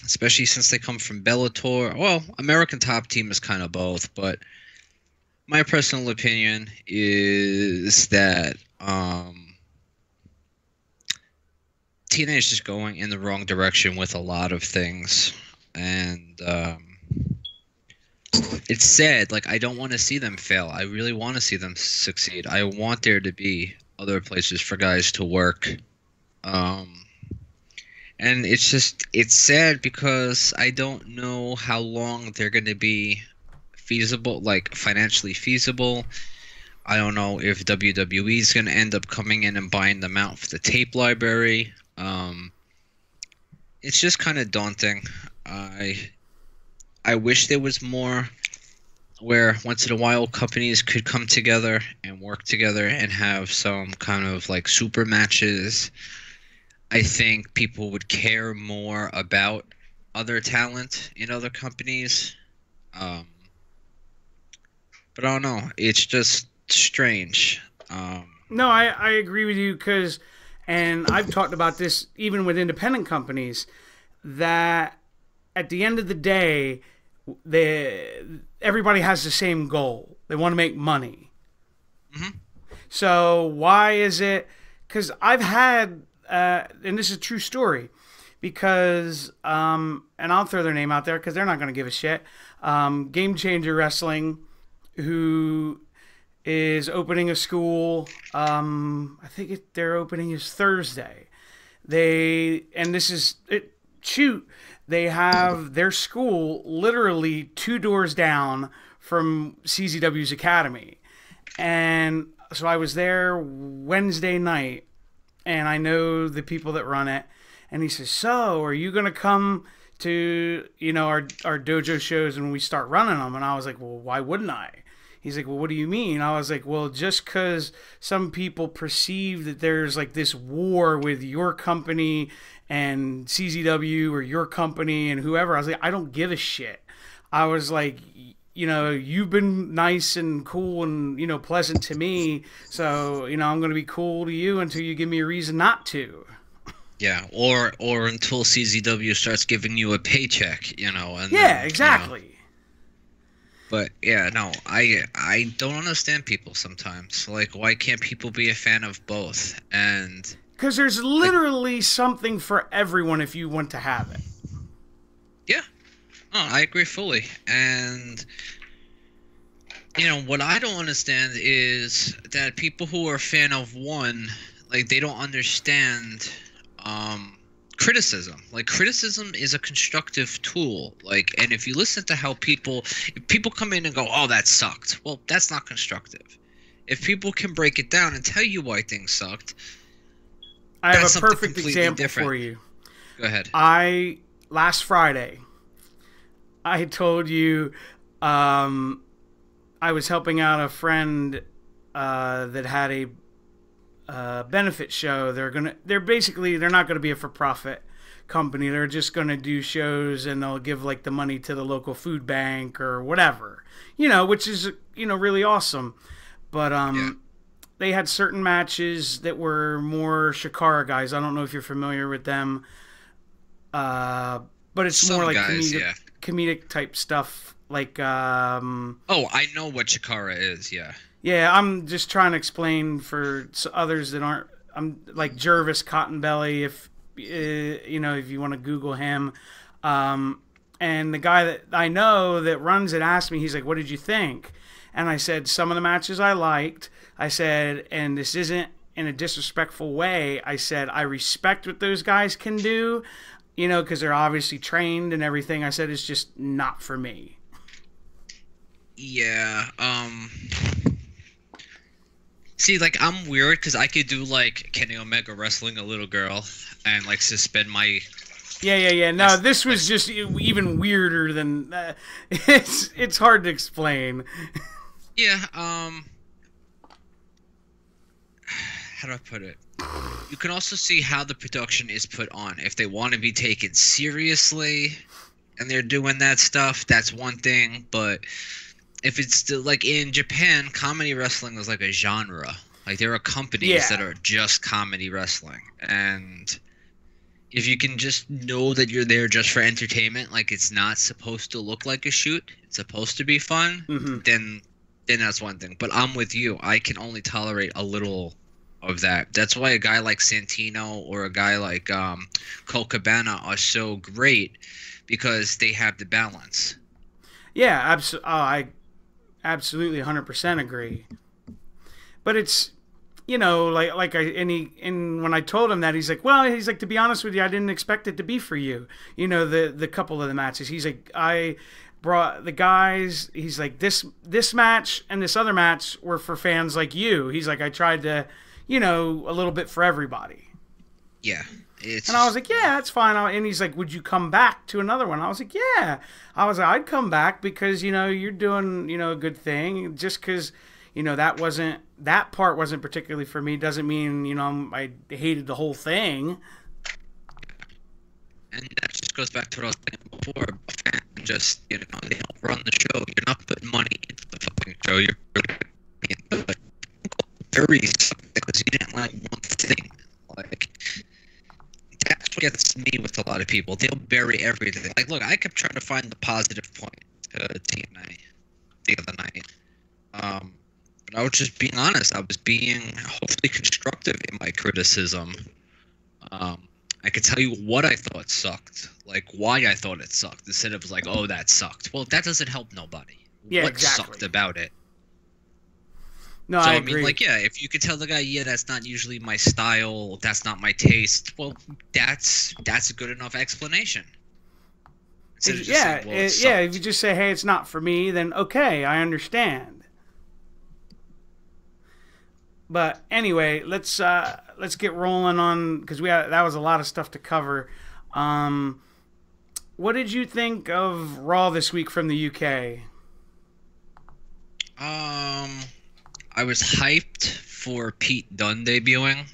Speaker 2: Especially since they come from Bellator. Well, American Top Team is kind of both, but my personal opinion is that TNA is just going in the wrong direction with a lot of things, and it's sad. Like, I don't want to see them fail. I really want to see them succeed. I want there to be other places for guys to work. And it's sad because I don't know how long they're going to be feasible, like financially feasible. I don't know if WWE is going to end up coming in and buying them out for the tape library. It's just kind of daunting. I wish there was more where once in a while companies could come together and work together and have some kind of like super matches. I think people would care more about other talent in other companies. But I don't know. It's just strange.
Speaker 1: No, I agree with you because, and I've talked about this even with independent companies, that at the end of the day, everybody has the same goal. They want to make money.
Speaker 2: Mm-hmm.
Speaker 1: So why is it? Because I've had... and this is a true story, because, and I'll throw their name out there because they're not going to give a shit. Game Changer Wrestling, who is opening a school. I think their opening is Thursday. They have their school literally 2 doors down from CZW's Academy. And so I was there Wednesday night, and I know the people that run it. And he says, so are you going to come to, our dojo shows when we start running them? And I was like, well, why wouldn't I? He's like, well, what do you mean? I was like, well, just because some people perceive that there's like this war with your company and CZW or your company and whoever. I was like, I don't give a shit. I was like, you know, you've been nice and cool and, you know, pleasant to me. So, you know, I'm going to be cool to you until you give me a reason not to.
Speaker 2: Yeah, or until CZW starts giving you a paycheck, you know. And
Speaker 1: Yeah,
Speaker 2: then,
Speaker 1: exactly.
Speaker 2: You know, but yeah, no, I don't understand people sometimes. Like, why can't people be a fan of both? And
Speaker 1: because there's literally something for everyone if you want to have it.
Speaker 2: Yeah, no, I agree fully. And you know what I don't understand is that people who are a fan of one, like, they don't understand criticism. Like, criticism is a constructive tool. Like, and if you listen to how if people come in and go, oh, that sucked, well, that's not constructive. If people can break it down and tell you why things sucked,
Speaker 1: I have a perfect example for you.
Speaker 2: Go ahead.
Speaker 1: Last Friday, I told you I was helping out a friend that had a benefit show. They're not gonna be a for-profit company. They're just gonna do shows and they'll give like the money to the local food bank or whatever, you know, which is, you know, really awesome. But they had certain matches that were more Shikara guys. I don't know if you're familiar with them, but it's
Speaker 2: Some
Speaker 1: more like
Speaker 2: guys,
Speaker 1: comedic type stuff. Like
Speaker 2: oh, I know what Chikara is.
Speaker 1: Yeah, I'm just trying to explain for others that aren't. I'm like Jervis Cottonbelly, if you know, if you want to Google him. And the guy that I know that runs it asked me, he's like, "What did you think?" And I said, "Some of the matches I liked." I said, "And this isn't in a disrespectful way." I said, "I respect what those guys can do, you know, because they're obviously trained and everything." I said, "It's just not for me."
Speaker 2: Yeah. See, like, I'm weird because I could do like Kenny Omega wrestling a little girl and like suspend my.
Speaker 1: Yeah. No, this was just even weirder than. It's hard to explain.
Speaker 2: Yeah. How do I put it? You can also see how the production is put on. If they want to be taken seriously, and they're doing that stuff, that's one thing. But if it's still like in Japan, comedy wrestling is like a genre. Like, there are companies that are just comedy wrestling, and if you can just know that you're there just for entertainment, like it's not supposed to look like a shoot, it's supposed to be fun, then that's one thing. But I'm with you. I can only tolerate a little of that. That's why a guy like Santino or a guy like Colt Cabana are so great, because they have the balance.
Speaker 1: Yeah, I absolutely 100% agree. But it's, you know, when I told him that, he's like, well, he's like, to be honest with you, I didn't expect it to be for you. You know, the couple of the matches. He's like, I brought the guys. He's like, this match and this other match were for fans like you. He's like, I tried to, you know, a little bit for everybody.
Speaker 2: Yeah.
Speaker 1: And I was like, yeah, that's fine. And he's like, would you come back to another one? I was like, yeah. I was like, I'd come back because, you know, you're doing, you know, a good thing. Just because, you know, that part wasn't particularly for me doesn't mean, you know, I hated the whole thing.
Speaker 2: And that just goes back to what I was saying before. Fans just, you know, they don't run the show. You're not putting money into the fucking show. You're into it. Very something because you didn't like one thing. Like, that's what gets me with a lot of people. They'll bury everything. Like, look, I kept trying to find the positive point to TNA the other night. But I was just being honest. I was being hopefully constructive in my criticism. I could tell you what I thought sucked, like why I thought it sucked, instead of like, oh, that sucked. Well, that doesn't help nobody.
Speaker 1: Yeah,
Speaker 2: what
Speaker 1: exactly.
Speaker 2: sucked about it?
Speaker 1: No,
Speaker 2: so,
Speaker 1: I
Speaker 2: agree.
Speaker 1: mean,
Speaker 2: like, yeah, if you could tell the guy, yeah, that's not usually my style, that's not my taste, well, that's a good enough explanation.
Speaker 1: Saying, well, if you just say, hey, it's not for me, then okay, I understand. But anyway, let's get rolling on, because that was a lot of stuff to cover. What did you think of Raw this week from the UK?
Speaker 2: I was hyped for Pete Dunne debuting,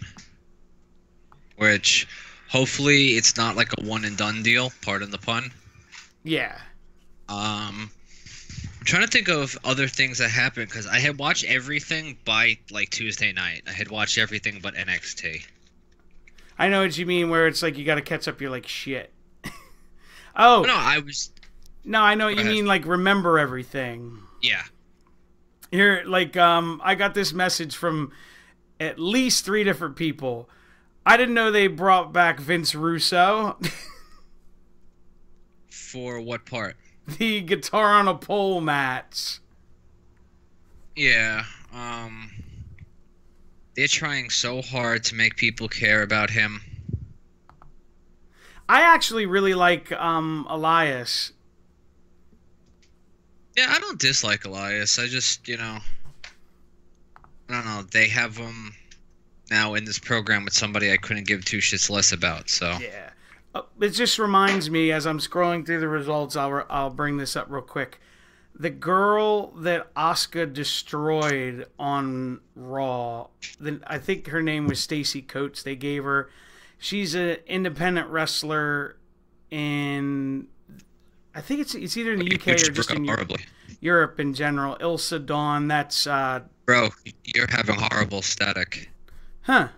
Speaker 2: which Hopefully, it's not like a one and done deal. Pardon the pun.
Speaker 1: Yeah.
Speaker 2: I'm trying to think of other things that happened because I had watched everything by like Tuesday night. I had watched everything but NXT.
Speaker 1: I know what you mean, where it's like you got to catch up. You're like, shit. Oh.
Speaker 2: No, I was.
Speaker 1: No, I know what
Speaker 2: Go
Speaker 1: you
Speaker 2: ahead.
Speaker 1: mean, like remember everything.
Speaker 2: Yeah.
Speaker 1: Here, like, I got this message from at least 3 different people. I didn't know they brought back Vince Russo.
Speaker 2: For what part?
Speaker 1: The guitar on a pole match.
Speaker 2: Yeah. They're trying so hard to make people care about him.
Speaker 1: I actually really like Elias.
Speaker 2: Yeah, I don't dislike Elias. I just, I don't know. They have him now in this program with somebody I couldn't give 2 shits less about. So
Speaker 1: Yeah. It just reminds me, as I'm scrolling through the results, I'll bring this up real quick. The girl that Asuka destroyed on Raw, I think her name was Stacy Coates. They gave her. She's an independent wrestler in, I think it's either in the UK or just in Europe in general. Ilsa Dawn. That's
Speaker 2: bro, you're having horrible static.
Speaker 1: Huh.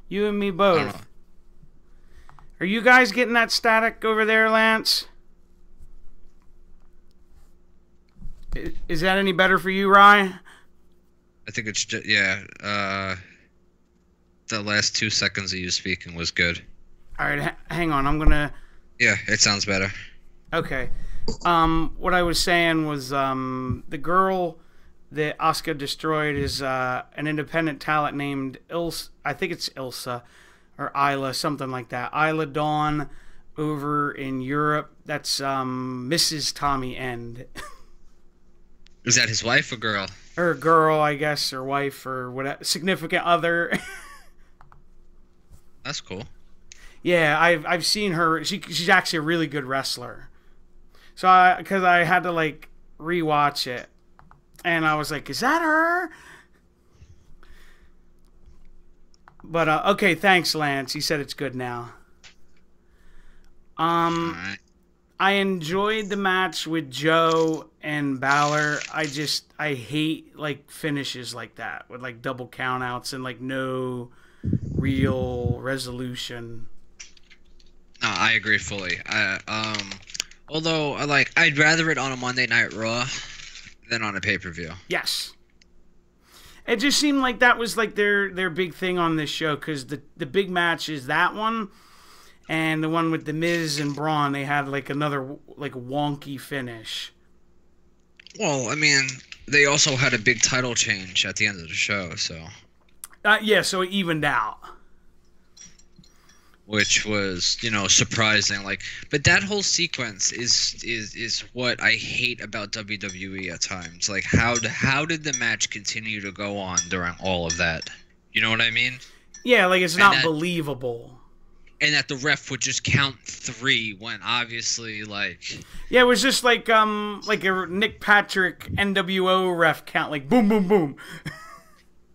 Speaker 1: You and me both. Are you guys getting that static over there, Lance? Is that any better for you, Rye?
Speaker 2: I think it's just, yeah. The last 2 seconds of you speaking was good.
Speaker 1: All right, hang on. I'm gonna.
Speaker 2: Yeah, it sounds better.
Speaker 1: Okay. What I was saying was the girl that Asuka destroyed is an independent talent named Ilsa. I think it's Ilsa or Isla, something like that. Isla Dawn over in Europe. That's Mrs. Tommy End.
Speaker 2: Is that his wife or girl?
Speaker 1: Or girl, I guess, or wife, or whatever, significant other.
Speaker 2: That's cool.
Speaker 1: Yeah, I've seen her. She's actually a really good wrestler. So because I had to like rewatch it, and I was like, is that her? But okay, thanks, Lance. He said it's good now.
Speaker 2: All right.
Speaker 1: I enjoyed the match with Joe and Balor. I hate like finishes like that with like double countouts and like no real resolution.
Speaker 2: No, I agree fully. Although I'd rather it on a Monday Night Raw than on a pay-per-view.
Speaker 1: Yes. It just seemed like that was like their big thing on this show, because the big match is that one, and the one with the Miz and Braun, they had like another like wonky finish.
Speaker 2: Well, I mean, they also had a big title change at the end of the show, so.
Speaker 1: Yeah, so it evened out.
Speaker 2: Which was, surprising. But that whole sequence is what I hate about WWE at times. Like, how did the match continue to go on during all of that? You know what I mean?
Speaker 1: Yeah, like it's not believable.
Speaker 2: And that the ref would just count 3 when obviously like.
Speaker 1: Yeah, it was just like a Nick Patrick NWO ref count, like boom, boom, boom.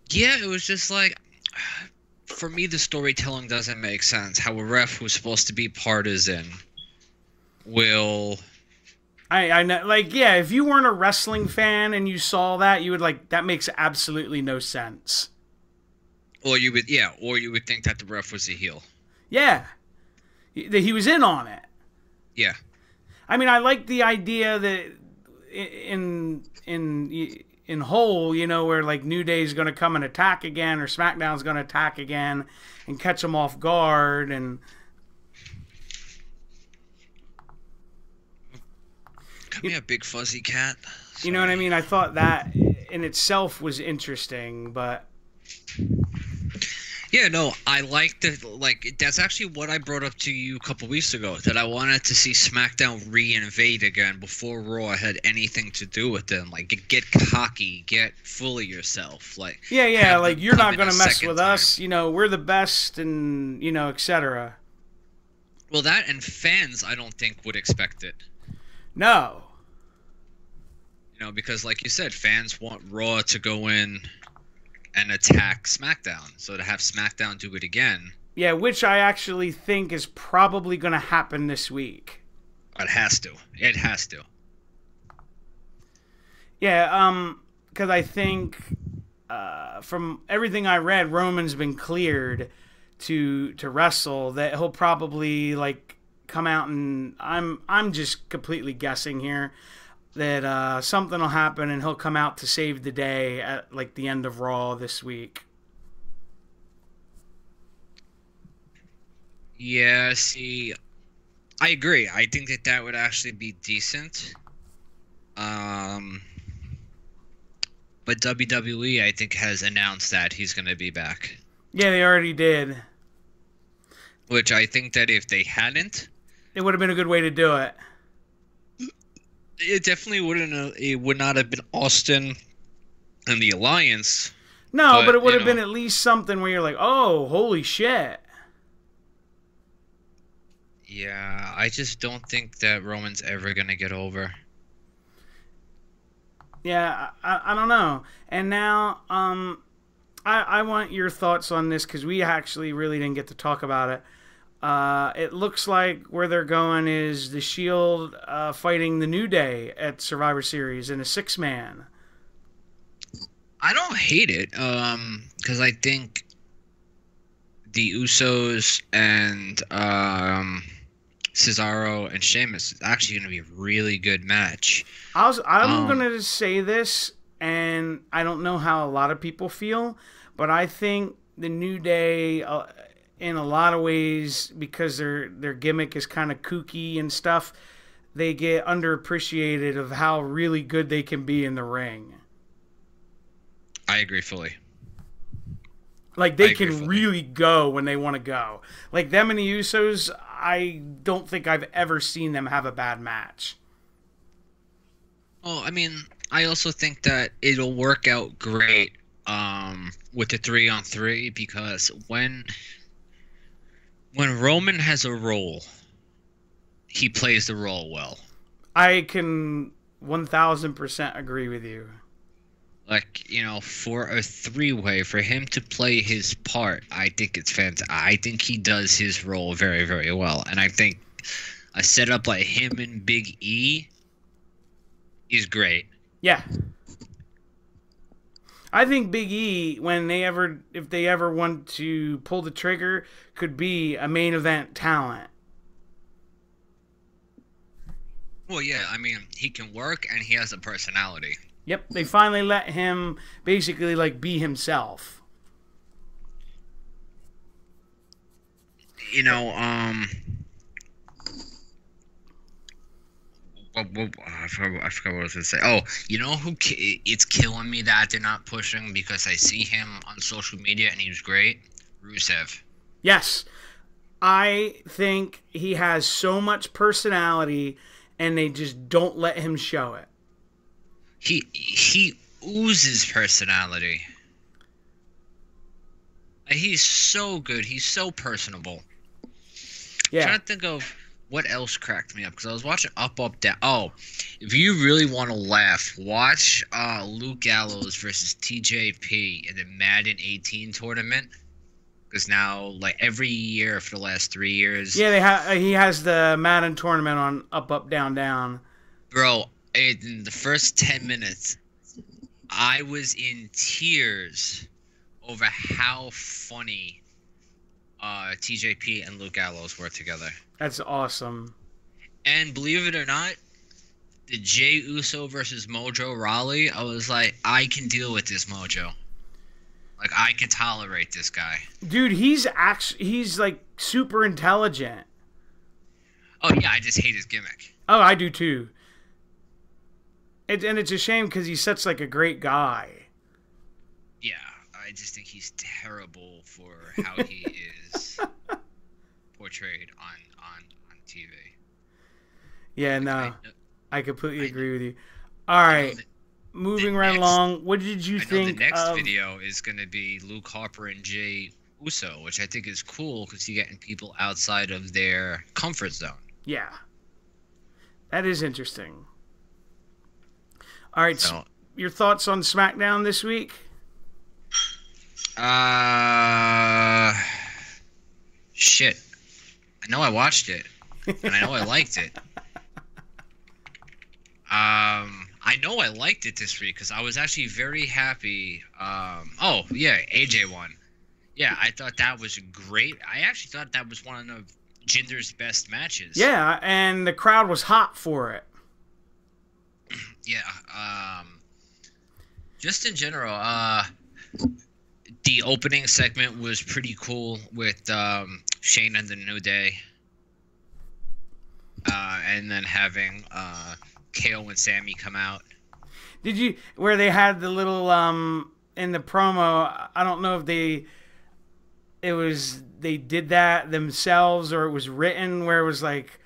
Speaker 2: Yeah, it was just like. For me, the storytelling doesn't make sense. How a ref who's supposed to be partisan will.
Speaker 1: I know, like, yeah, if you weren't a wrestling fan and you saw that, you would like, that makes absolutely no sense.
Speaker 2: Or you would think that the ref was a heel.
Speaker 1: Yeah, he was in on it.
Speaker 2: Yeah.
Speaker 1: I mean, I like the idea that in whole, where like New Day's going to come and attack again, or SmackDown's going to attack again and catch them off guard, and
Speaker 2: Come here, big fuzzy cat. Sorry.
Speaker 1: You know what I mean? I thought that in itself was interesting, but
Speaker 2: yeah, no, I liked it. That's actually what I brought up to you a couple weeks ago, that I wanted to see SmackDown reinvade again before Raw had anything to do with them. Like, get cocky, get full of yourself.
Speaker 1: Yeah, like, you're not going to mess with us. We're the best, and, etc.
Speaker 2: Well, that and fans, I don't think, would expect it.
Speaker 1: No.
Speaker 2: Because like you said, fans want Raw to go in and attack SmackDown. So to have SmackDown do it again,
Speaker 1: Yeah, which I actually think is probably going to happen this week.
Speaker 2: It has to. It has to.
Speaker 1: Yeah, because I think from everything I read, Roman's been cleared to wrestle. That he'll probably like come out, and I'm just completely guessing here that something will happen and he'll come out to save the day at like the end of Raw this week.
Speaker 2: Yeah, see, I agree. I think that that would actually be decent. Um, but WWE, I think, has announced that he's going to be back.
Speaker 1: Yeah, they already did.
Speaker 2: Which I think that if they hadn't,
Speaker 1: It would have been a good way to do it.
Speaker 2: it definitely wouldn't. It would not have been Austin and the Alliance.
Speaker 1: No, but it would
Speaker 2: you
Speaker 1: have been
Speaker 2: know.
Speaker 1: at least something where you're like, oh, holy shit.
Speaker 2: Yeah, I just don't think that Roman's ever going to get over.
Speaker 1: Yeah, I don't know. And now, I want your thoughts on this because we actually really didn't get to talk about it. It looks like where they're going is the Shield fighting the New Day at Survivor Series in a 6-man.
Speaker 2: I don't hate it, because I think the Usos and Cesaro and Sheamus is actually going to be a really good match.
Speaker 1: I'm going to say this, and I don't know how a lot of people feel, but I think the New Day, in a lot of ways, because their gimmick is kind of kooky and stuff, they get underappreciated of how really good they can be in the ring.
Speaker 2: I agree fully.
Speaker 1: Like, they can really go when they want to go. Like, them and the Usos, I don't think I've ever seen them have a bad match.
Speaker 2: Well, I mean, I also think that it'll work out great with the 3-on-3 because when Roman has a role, he plays the role well.
Speaker 1: I can 1000% agree with you.
Speaker 2: Like, for a 3-way, for him to play his part, I think it's fantastic. I think he does his role very, very well. And I think a setup like him and Big E is great.
Speaker 1: Yeah. I think Big E, if they ever want to pull the trigger, could be a main event talent.
Speaker 2: Well, yeah, I mean, he can work and he has a personality.
Speaker 1: Yep, they finally let him basically like be himself.
Speaker 2: I forgot what I was going to say. Oh, it's killing me that they're not pushing because I see him on social media and he's great. Rusev.
Speaker 1: Yes. I think he has so much personality and they just don't let him show it.
Speaker 2: He oozes personality. He's so good. He's so personable.
Speaker 1: Yeah.
Speaker 2: I'm trying to think of what else cracked me up because I was watching Up, Up, Down. Oh, if you really want to laugh, watch Luke Gallows versus TJP in the Madden 18 tournament. Because now, like every year for the last 3 years,
Speaker 1: yeah, he has the Madden tournament on Up, Up, Down, Down.
Speaker 2: Bro, in the first 10 minutes, I was in tears over how funny TJP and Luke Gallows were together.
Speaker 1: That's awesome.
Speaker 2: And believe it or not, the Jey Uso versus Mojo Rawley, I was like, I can deal with this Mojo. Like, I can tolerate this guy.
Speaker 1: Dude, he's like super intelligent.
Speaker 2: Oh, yeah, I just hate his gimmick.
Speaker 1: Oh, I do too. And it's a shame because he's such like a great guy.
Speaker 2: Yeah, I just think he's terrible for how he is portrayed on TV.
Speaker 1: Yeah, no, I completely agree with you. All right, moving right along. What did you think?
Speaker 2: The next video is going to be Luke Harper and Jey Uso, which I think is cool because you're getting people outside of their comfort zone.
Speaker 1: Yeah, that is interesting. All right, so your thoughts on SmackDown this week?
Speaker 2: Shit. I know I watched it, and I know I liked it. I know I liked it this week because I was actually very happy. Oh yeah, AJ won. Yeah, I thought that was great. I actually thought that was one of Jinder's best matches.
Speaker 1: Yeah, and the crowd was hot for it.
Speaker 2: Yeah. Just in general, the opening segment was pretty cool with Shane and the New Day. And then having KO and Sammy come out.
Speaker 1: Did you, where they had the little, in the promo, I don't know if they did that themselves or it was written where it was like,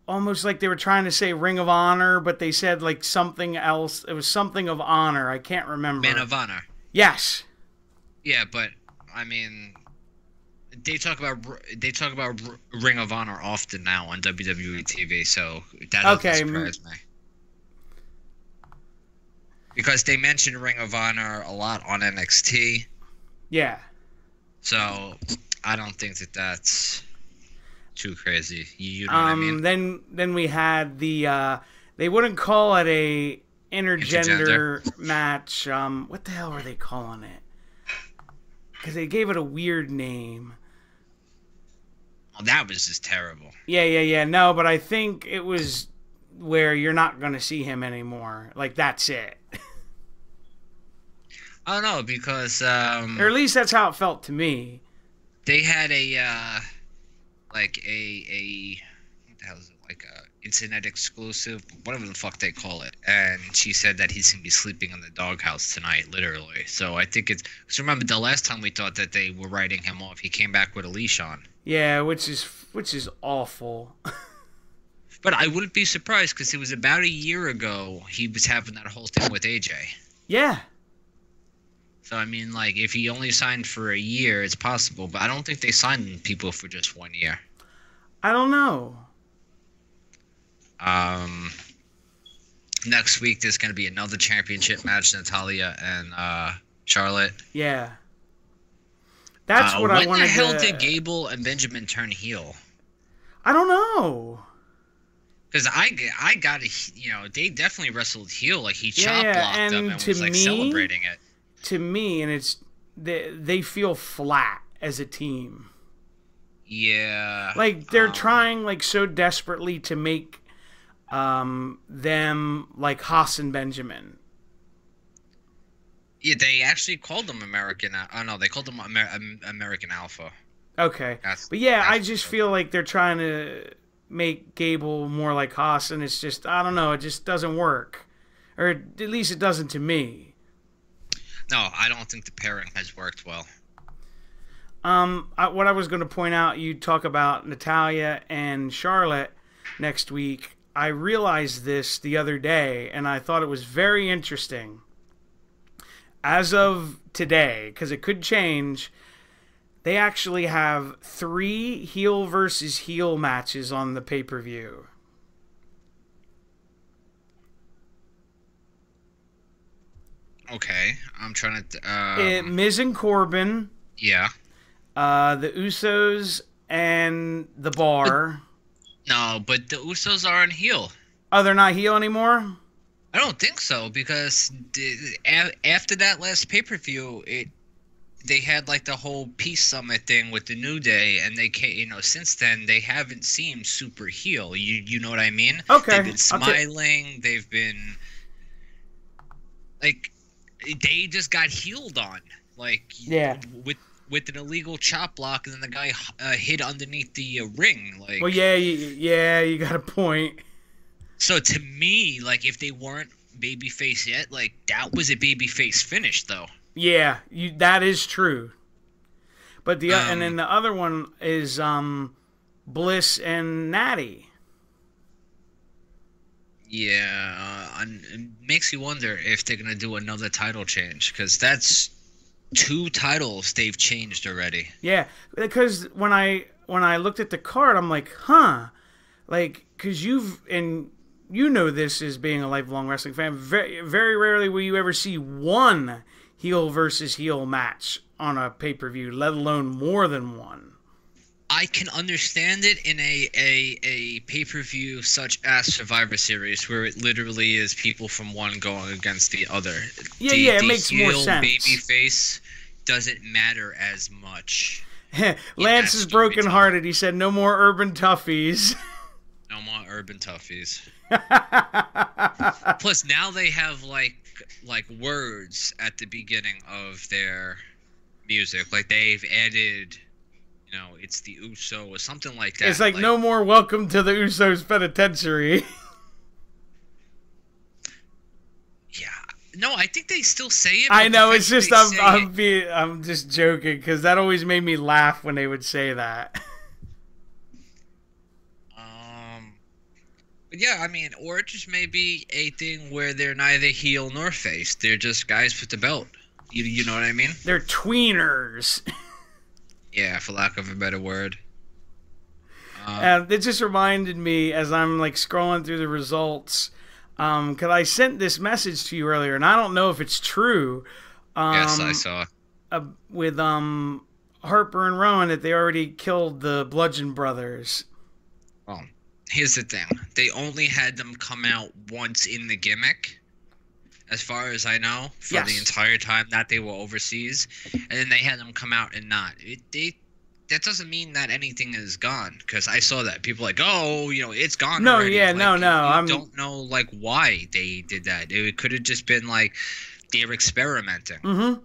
Speaker 1: almost like they were trying to say Ring of Honor, but they said like something else. It was something of honor. I can't remember.
Speaker 2: Man of Honor.
Speaker 1: Yes.
Speaker 2: Yeah, but I mean, they talk about Ring of Honor often now on WWE TV, so that doesn't surprise me. Because they mention Ring of Honor a lot on NXT.
Speaker 1: Yeah.
Speaker 2: So I don't think that's too crazy. You know what I mean?
Speaker 1: Then we had the they wouldn't call it a intergender match. What the hell were they calling it? Because they gave it a weird name.
Speaker 2: Well, that was just terrible.
Speaker 1: Yeah. No, but I think it was where you're not going to see him anymore. Like, that's it.
Speaker 2: I don't know, because...
Speaker 1: or at least that's how it felt to me.
Speaker 2: They had a what the hell is it? Like a internet exclusive, whatever the fuck they call it. And she said that he's going to be sleeping in the doghouse tonight, literally. So I think it's... Because remember, the last time we thought that they were writing him off, he came back with a leash on.
Speaker 1: Yeah, which is awful.
Speaker 2: But I wouldn't be surprised, because it was about a year ago he was having that whole thing with AJ.
Speaker 1: Yeah.
Speaker 2: So, I mean, like, if he only signed for a year, it's possible. But I don't think they signed people for just 1 year.
Speaker 1: I don't know.
Speaker 2: Next week, there's going to be another championship match, Natalya and Charlotte.
Speaker 1: Yeah. That's what I wanted to...
Speaker 2: When the hell did Gable and Benjamin turn heel?
Speaker 1: I don't know.
Speaker 2: Because I got it, they definitely wrestled heel. Like, he chop blocked them and was, like, celebrating it.
Speaker 1: To me, and it's... They feel flat as a team.
Speaker 2: Yeah.
Speaker 1: Like, they're trying, like, so desperately to make them like Haas and Benjamin.
Speaker 2: Yeah, they actually called them American... Oh, no, they called them American Alpha.
Speaker 1: Okay. But yeah, I just feel like they're trying to make Gable more like Haas, and it's just, I don't know, it just doesn't work. Or at least it doesn't to me.
Speaker 2: No, I don't think the pairing has worked well.
Speaker 1: What I was going to point out, you talk about Natalya and Charlotte next week. I realized this the other day, and I thought it was very interesting. As of today, because it could change, they actually have 3 heel versus heel matches on the pay-per-view.
Speaker 2: Okay, I'm trying to...
Speaker 1: Miz and Corbin.
Speaker 2: Yeah.
Speaker 1: The Usos and The Bar.
Speaker 2: But the Usos aren't heel.
Speaker 1: Oh, they're not heel anymore?
Speaker 2: I don't think so, because after that last pay-per-view, they had like the whole Peace Summit thing with the New Day, and they came, since then they haven't seemed super heel. You know what I mean?
Speaker 1: Okay.
Speaker 2: They've been smiling. They've been like, they just got healed on, like,
Speaker 1: yeah,
Speaker 2: with an illegal chop block, and then the guy hid underneath the ring. Like,
Speaker 1: well, yeah, you got a point.
Speaker 2: So to me, like, if they weren't babyface yet, like, that was a babyface finish, though.
Speaker 1: Yeah, that is true. But and then the other one is Bliss and Natty.
Speaker 2: Yeah, it makes you wonder if they're gonna do another title change, because that's 2 titles they've changed already.
Speaker 1: Yeah, because when I looked at the card, I'm like, huh, like, because you know this as being a lifelong wrestling fan. Very, very rarely will you ever see one heel versus heel match on a pay-per-view, let alone more than one.
Speaker 2: I can understand it in a pay-per-view such as Survivor Series, where it literally is people from one going against the other.
Speaker 1: Yeah, it makes more sense.
Speaker 2: Baby face doesn't matter as much.
Speaker 1: Lance is brokenhearted. He said, "No more urban toughies."
Speaker 2: No more urban toughies. Plus, now they have like words at the beginning of their music. Like they've added, you know, it's the Uso or something like that.
Speaker 1: It's like no more welcome to the Usos penitentiary.
Speaker 2: Yeah. No, I think they still say it.
Speaker 1: I know, it's just I'm just joking because that always made me laugh when they would say that.
Speaker 2: But yeah, I mean, or it just may be a thing where they're neither heel nor face. They're just guys with the belt. You know what I mean?
Speaker 1: They're tweeners.
Speaker 2: Yeah, for lack of a better word.
Speaker 1: It just reminded me as I'm like scrolling through the results, because I sent this message to you earlier, and I don't know if it's true.
Speaker 2: Yes, I saw.
Speaker 1: With Harper and Rowan that they already killed the Bludgeon Brothers.
Speaker 2: Well, here's the thing. They only had them come out once in the gimmick, as far as I know, for the entire time that they were overseas. And then they had them come out and not. That doesn't mean that anything is gone, because I saw that. People like, oh, you know, it's gone already. Like,
Speaker 1: no.
Speaker 2: I don't know, like, why they did that. It could have just been, like, they're experimenting.
Speaker 1: Mm-hmm.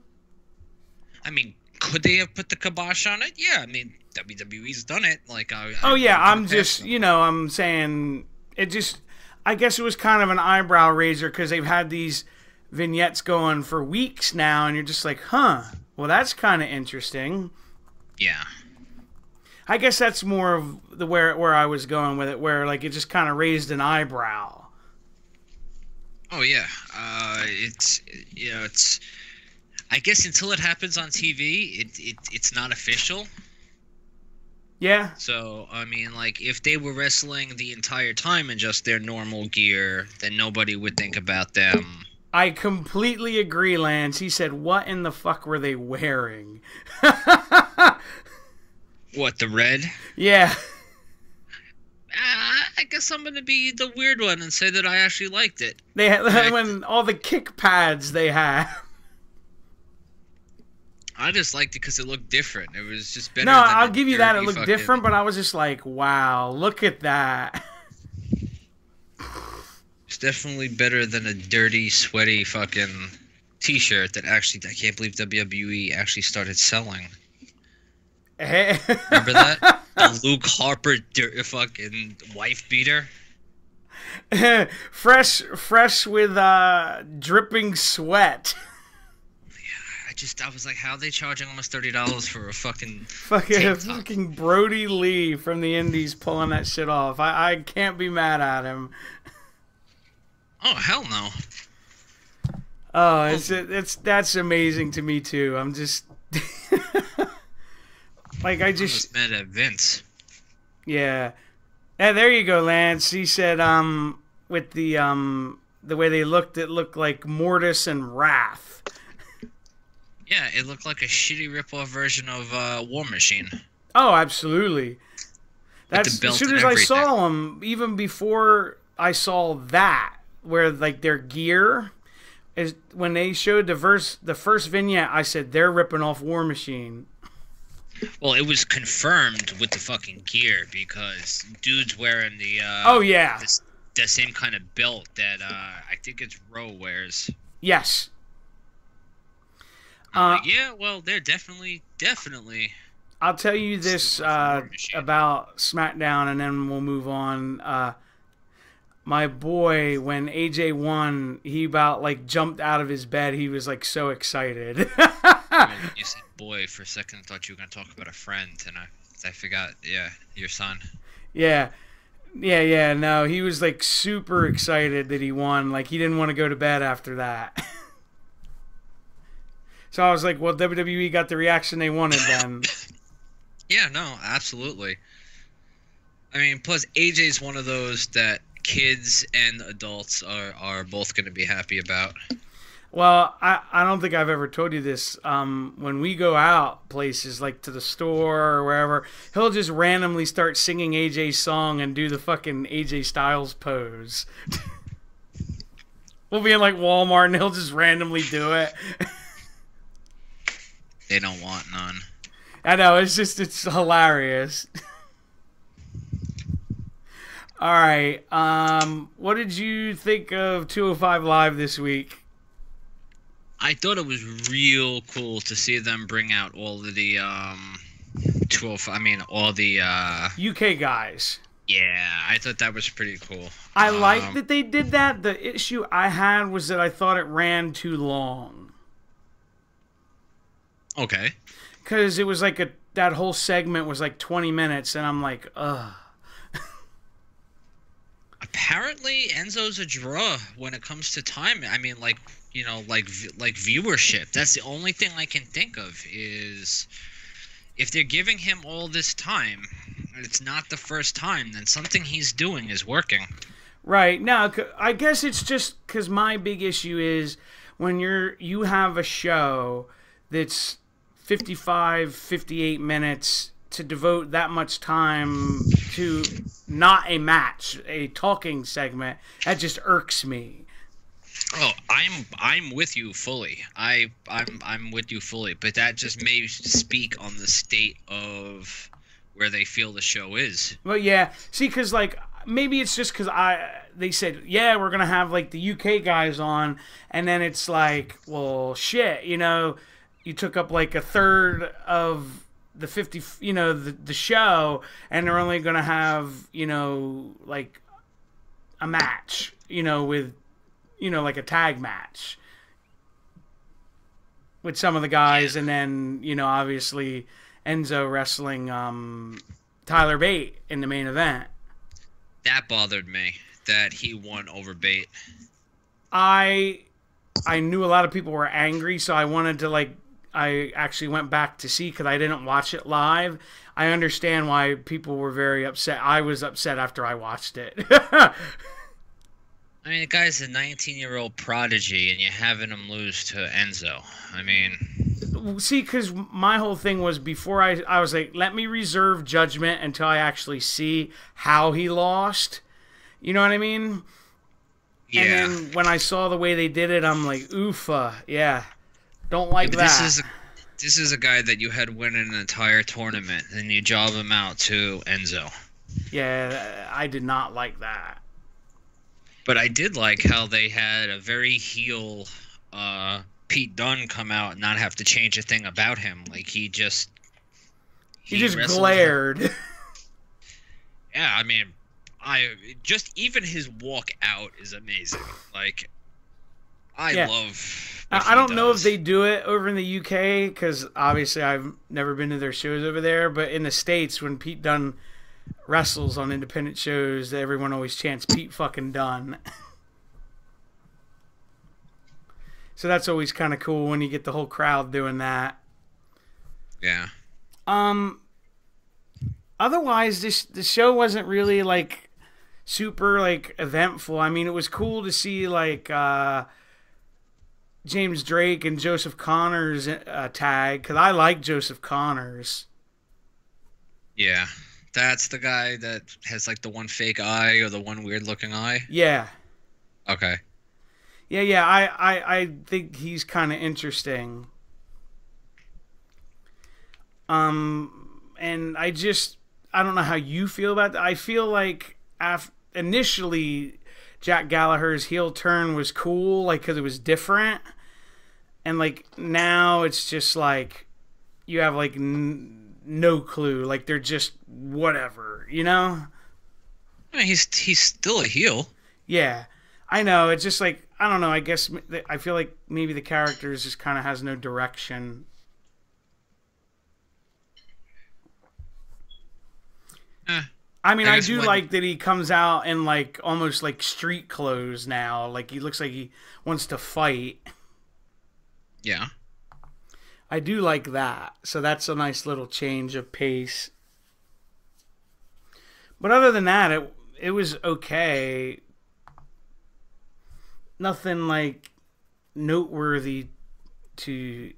Speaker 2: I mean, could they have put the kibosh on it? Yeah, I mean, WWE's done it. Like,
Speaker 1: I'm just, you know, I'm saying it just, I guess it was kind of an eyebrow raiser because they've had these vignettes going for weeks now, and you're just like, huh, well, that's kind of interesting.
Speaker 2: Yeah.
Speaker 1: I guess that's more of the where I was going with it, where like it just kind of raised an eyebrow.
Speaker 2: Oh yeah, it's, you know, it's, I guess until it happens on TV, it's not official.
Speaker 1: Yeah.
Speaker 2: So, I mean, like, if they were wrestling the entire time in just their normal gear, then nobody would think about them.
Speaker 1: I completely agree, Lance. He said, what in the fuck were they wearing?
Speaker 2: What, the red?
Speaker 1: Yeah.
Speaker 2: I guess I'm going to be the weird one and say that I actually liked it.
Speaker 1: They had when all the kick pads they had.
Speaker 2: I just liked it because it looked different. It was just better.
Speaker 1: No, I'll give you that. It looked different, but I was just like, wow, look at that.
Speaker 2: It's definitely better than a dirty, sweaty fucking t-shirt that actually, I can't believe WWE actually started selling. Remember that? The Luke Harper fucking wife beater?
Speaker 1: fresh with dripping sweat.
Speaker 2: I was like, how are they charging almost $30 for a fucking
Speaker 1: Brody Lee from the Indies pulling that shit off? I can't be mad at him.
Speaker 2: Oh, hell no.
Speaker 1: Oh, that's amazing to me too. I'm just like I'm just
Speaker 2: mad at Vince.
Speaker 1: Yeah. And there you go, Lance. He said with the way they looked, it looked like Mortis and Wrath.
Speaker 2: Yeah, it looked like a shitty rip-off version of War Machine.
Speaker 1: Oh, absolutely. That's as soon as I saw them, even before I saw that, where like their gear is when they showed the first vignette, I said they're ripping off War Machine.
Speaker 2: Well, it was confirmed with the fucking gear because dude's wearing the the same kind of belt that I think it's Rowe wears.
Speaker 1: Yes.
Speaker 2: Yeah, well, they're definitely.
Speaker 1: I'll tell you this about SmackDown, and then we'll move on. My boy, when AJ won, he about like jumped out of his bed. He was like so excited.
Speaker 2: You said boy for a second. I thought you were gonna talk about a friend, and I forgot. Yeah, your son.
Speaker 1: Yeah. No, he was like super excited that he won. Like he didn't want to go to bed after that. So I was like, well, WWE got the reaction they wanted then.
Speaker 2: Yeah, no, absolutely. I mean, plus AJ's one of those that kids and adults are both going to be happy about.
Speaker 1: Well, I don't think I've ever told you this. When we go out places like to the store or wherever, he'll just randomly start singing AJ's song and do the fucking AJ Styles pose. We'll be in like Walmart and he'll just randomly do it.
Speaker 2: They don't want none.
Speaker 1: I know, it's hilarious. All right. What did you think of 205 Live this week?
Speaker 2: I thought it was real cool to see them bring out all of the 12. I mean, all the
Speaker 1: UK guys.
Speaker 2: Yeah, I thought that was pretty cool.
Speaker 1: I like that they did that. The issue I had was that I thought it ran too long.
Speaker 2: Okay.
Speaker 1: Because it was like that whole segment was like 20 minutes, and I'm like, ugh.
Speaker 2: Apparently, Enzo's a draw when it comes to time. I mean, like, you know, like viewership. That's the only thing I can think of is if they're giving him all this time, and it's not the first time, then something he's doing is working.
Speaker 1: Right. Now, I guess it's just because my big issue is when you have a show that's 55, 58 minutes to devote that much time to not a match, a talking segment, that just irks me.
Speaker 2: Oh, I'm with you fully. I'm with you fully, but that just may speak on the state of where they feel the show is.
Speaker 1: Well, yeah. See, because like maybe it's just because they said, yeah, we're gonna have like the UK guys on, and then it's like, well, shit, you know, you took up like a third of the 50, you know, the show, and they're only gonna have, you know, like a match, you know, with, you know, like a tag match with some of the guys, and then, you know, obviously Enzo wrestling Tyler Bate in the main event.
Speaker 2: That bothered me that he won over Bate.
Speaker 1: I knew a lot of people were angry, so I wanted to like. I actually went back to see because I didn't watch it live. I understand why people were very upset. I was upset after I watched it.
Speaker 2: I mean, the guy's a 19-year-old prodigy, and you're having him lose to Enzo. I mean...
Speaker 1: See, because my whole thing was before I was like, let me reserve judgment until I actually see how he lost. You know what I mean?
Speaker 2: Yeah.
Speaker 1: And then when I saw the way they did it, I'm like, oofa, yeah. Don't like that.
Speaker 2: This is a guy that you had win an entire tournament, and you job him out to Enzo.
Speaker 1: Yeah, I did not like that.
Speaker 2: But I did like how they had a very heel Pete Dunne come out and not have to change a thing about him. Like, he just
Speaker 1: glared.
Speaker 2: Yeah, I mean, even his walk out is amazing. Like, I love...
Speaker 1: I don't know if they do it over in the UK, because obviously I've never been to their shows over there, but in the States, when Pete Dunne wrestles on independent shows, everyone always chants Pete fucking Dunne. So that's always kind of cool when you get the whole crowd doing that.
Speaker 2: Yeah.
Speaker 1: Otherwise, the show wasn't really like super like eventful. I mean, it was cool to see like James Drake and Joseph Connors tag, because I like Joseph Connors.
Speaker 2: Yeah. That's the guy that has like the one fake eye or the one weird looking eye?
Speaker 1: Yeah.
Speaker 2: Okay.
Speaker 1: Yeah, I think he's kind of interesting. And I don't know how you feel about that. I feel like initially Jack Gallagher's heel turn was cool, like, because it was different. And, like, now it's just, like, you have, like, no clue. Like, they're just whatever, you know?
Speaker 2: I mean, he's still a heel.
Speaker 1: Yeah. I know. It's just, like, I don't know. I guess I feel like maybe the character just kind of has no direction. I mean, I do like that he comes out in, like, almost, like, street clothes now. Like, he looks like he wants to fight.
Speaker 2: Yeah.
Speaker 1: I do like that. So that's a nice little change of pace. But other than that, it was okay. Nothing, like, noteworthy to,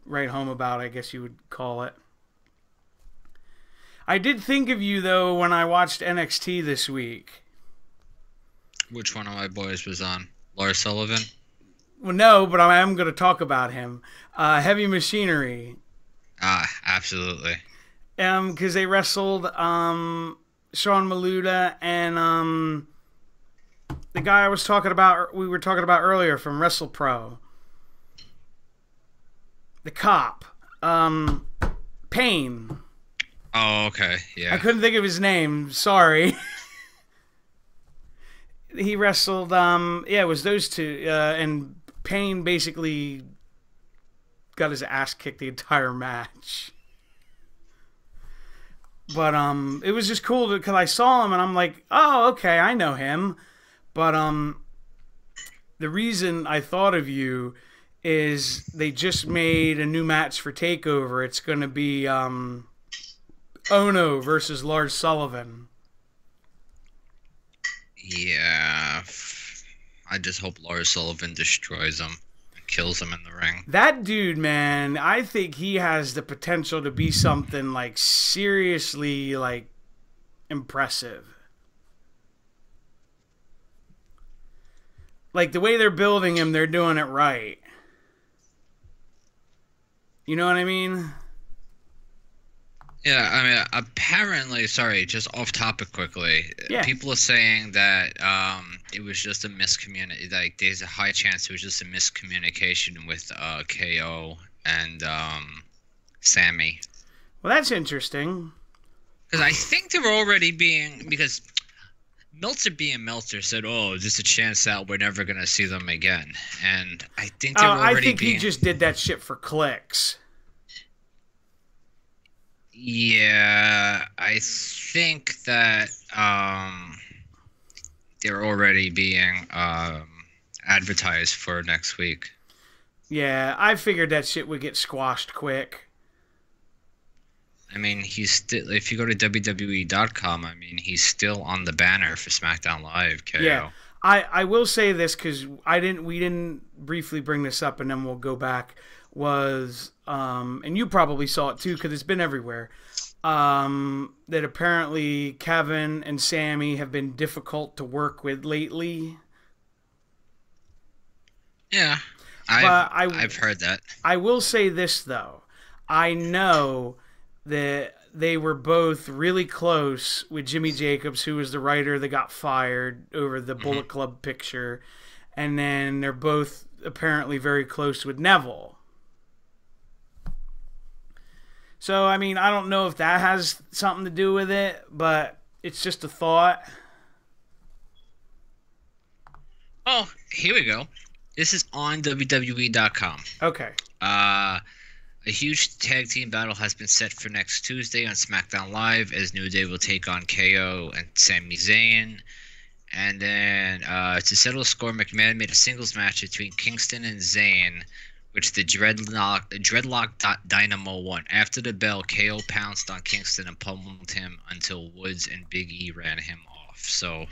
Speaker 1: write home about, I guess you would call it. I did think of you, though, when I watched NXT this week.
Speaker 2: Which one of my boys was on? Lars Sullivan?
Speaker 1: Well, no, but I am going to talk about him. Heavy Machinery.
Speaker 2: Absolutely.
Speaker 1: Because they wrestled Sean Maluda and the guy we were talking about earlier from WrestlePro. The cop. Payne.
Speaker 2: Oh, okay. Yeah.
Speaker 1: I couldn't think of his name. Sorry. He wrestled, it was those two. And Payne basically got his ass kicked the entire match. But it was just cool because I saw him and I'm like, oh, okay, I know him. But the reason I thought of you is they just made a new match for TakeOver. It's going to be Ono versus Lars Sullivan.
Speaker 2: Yeah. I just hope Lars Sullivan destroys him and kills him in the ring.
Speaker 1: That dude, man, I think he has the potential to be something like seriously like impressive. Like the way they're building him, they're doing it right. You know what I mean?
Speaker 2: Yeah, I mean, apparently, sorry, just off topic quickly.
Speaker 1: Yeah.
Speaker 2: People are saying that it was just a miscommunication. Like, there's a high chance it was just a miscommunication with KO and Sammy.
Speaker 1: Well, that's interesting.
Speaker 2: Because I think they're already because Meltzer being Meltzer said, "Oh, there's a chance that we're never gonna see them again," and I think they're already
Speaker 1: I think he just did that shit for clicks.
Speaker 2: Yeah, I think that they're already being advertised for next week.
Speaker 1: Yeah, I figured that shit would get squashed quick.
Speaker 2: I mean, he's still. If you go to WWE.com, I mean, he's still on the banner for SmackDown Live. KO.
Speaker 1: Yeah, I will say this because we didn't briefly bring this up, and then we'll go back. Was and you probably saw it too because it's been everywhere. That apparently Kevin and Sammy have been difficult to work with lately.
Speaker 2: Yeah, I've heard that.
Speaker 1: I will say this though, I know that they were both really close with Jimmy Jacobs, who was the writer that got fired over the Bullet Club picture, and then they're both apparently very close with Neville. So, I mean, I don't know if that has something to do with it, but it's just a thought.
Speaker 2: Oh, here we go. This is on WWE.com.
Speaker 1: Okay.
Speaker 2: A huge tag team battle has been set for next Tuesday on SmackDown Live as New Day will take on KO and Sami Zayn. And then to settle the score, McMahon made a singles match between Kingston and Zayn, which the Dreadlock Dynamo won. After the bell, KO pounced on Kingston and pummeled him until Woods and Big E ran him off. So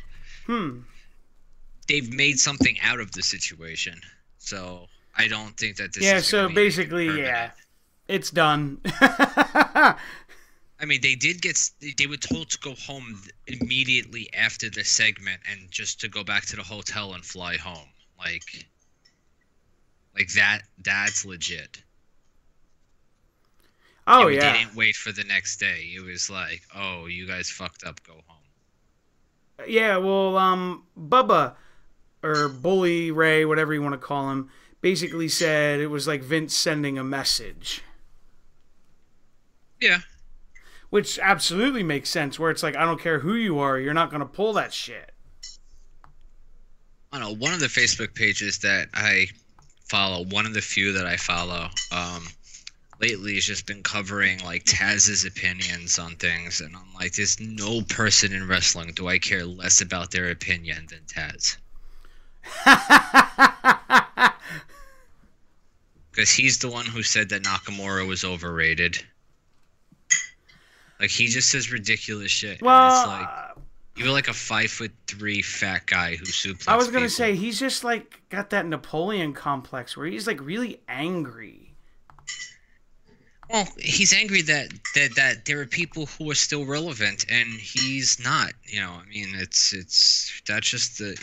Speaker 2: they've made something out of the situation. So I don't think that this is
Speaker 1: so basically,
Speaker 2: permanent.
Speaker 1: It's done.
Speaker 2: I mean, they were told to go home immediately after the segment and just to go back to the hotel and fly home. Like that's legit.
Speaker 1: Oh,
Speaker 2: They
Speaker 1: yeah.
Speaker 2: didn't wait for the next day. It was like, oh, you guys fucked up, go home.
Speaker 1: Yeah, well, Bubba, or Bully Ray, whatever you want to call him, basically said it was like Vince sending a message.
Speaker 2: Yeah.
Speaker 1: Which absolutely makes sense, where it's like, I don't care who you are, you're not going to pull that shit.
Speaker 2: I don't know, one of the Facebook pages that I follow, one of the few that I follow, lately has just been covering like Taz's opinions on things, and I'm like, there's no person in wrestling do I care less about their opinion than Taz. Because he's the one who said that Nakamura was overrated. Like, he just says ridiculous shit.
Speaker 1: Well,
Speaker 2: and it's like, You were like a 5'3" fat guy who suplexed
Speaker 1: I was gonna
Speaker 2: people.
Speaker 1: say he's just like got that Napoleon complex where he's like really angry.
Speaker 2: Well, he's angry that there are people who are still relevant and he's not. You know, I mean, it's that's just the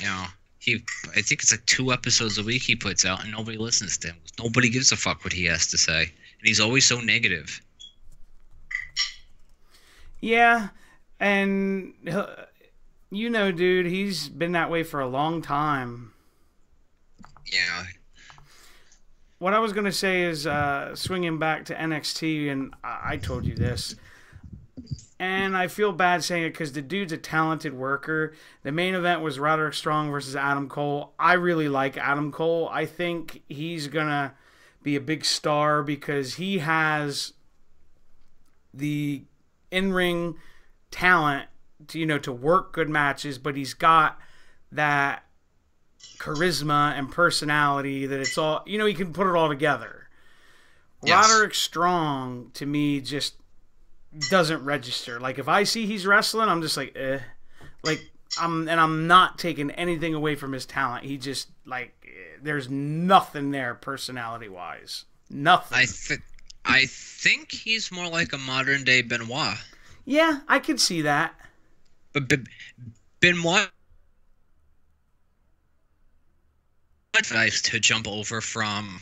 Speaker 2: he. I think it's like 2 episodes a week he puts out and nobody listens to him. Nobody gives a fuck what he has to say, and he's always so negative.
Speaker 1: Yeah, and dude, he's been that way for a long time.
Speaker 2: Yeah.
Speaker 1: What I was gonna say is swinging back to NXT, and I told you this, and I feel bad saying it because the dude's a talented worker. The main event was Roderick Strong versus Adam Cole. I really like Adam Cole. I think he's gonna be a big star because he has the in-ring talent to work good matches, but he's got that charisma and personality that it's all he can put it all together. Yes. Roderick Strong to me just doesn't register. Like if I see he's wrestling, I'm just like I'm not taking anything away from his talent. He just there's nothing there personality wise. Nothing.
Speaker 2: I think he's more like a modern day Benoit.
Speaker 1: Yeah, I could see that.
Speaker 2: But Benoit advice to jump over from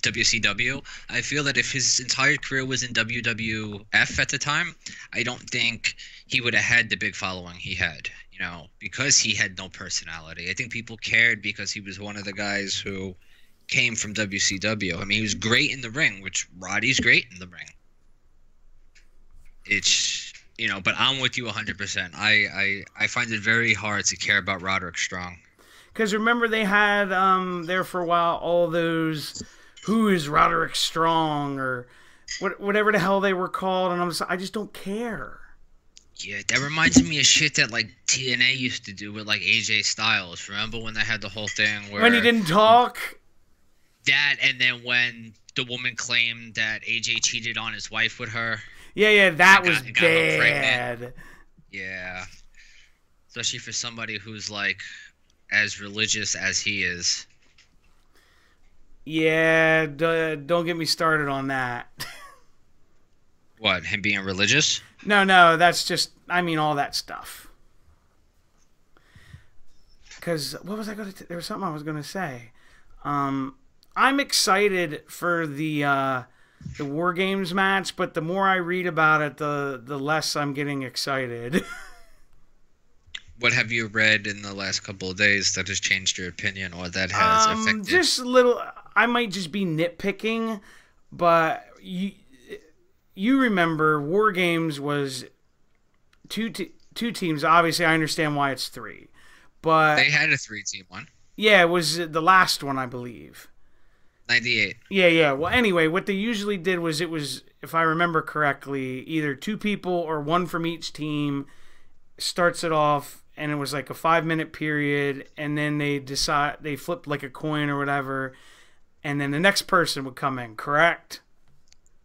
Speaker 2: WCW. I feel that if his entire career was in WWF at the time, I don't think he would have had the big following he had, because he had no personality. I think people cared because he was one of the guys who came from WCW. I mean, he was great in the ring, which Roddy's great in the ring. It's, but I'm with you 100%. I find it very hard to care about Roderick Strong.
Speaker 1: Because remember they had there for a while all those who is Roderick Strong or whatever the hell they were called, and I just don't care.
Speaker 2: Yeah, that reminds me of shit that like TNA used to do with like AJ Styles. Remember when they had the whole thing where
Speaker 1: when he didn't talk?
Speaker 2: That, and then when the woman claimed that AJ cheated on his wife with her.
Speaker 1: Yeah, that was bad.
Speaker 2: Yeah, especially for somebody who's like as religious as he is.
Speaker 1: Yeah, don't get me started on that.
Speaker 2: What, him being religious?
Speaker 1: No, that's just, all that stuff. Because, what was I going to, there was something I was going to say. I'm excited for the War Games match, but the more I read about it, the less I'm getting excited.
Speaker 2: What have you read in the last couple of days that has changed your opinion or that has affected?
Speaker 1: Just a little. I might just be nitpicking, but you remember War Games was two teams. Obviously, I understand why it's 3, but
Speaker 2: they had a 3-team one.
Speaker 1: Yeah, it was the last one, I believe.
Speaker 2: 98.
Speaker 1: Yeah. Well, anyway, what they usually did was if I remember correctly, either 2 people or 1 from each team starts it off. And it was like a 5-minute period, and then they flipped like a coin or whatever, and then the next person would come in, correct?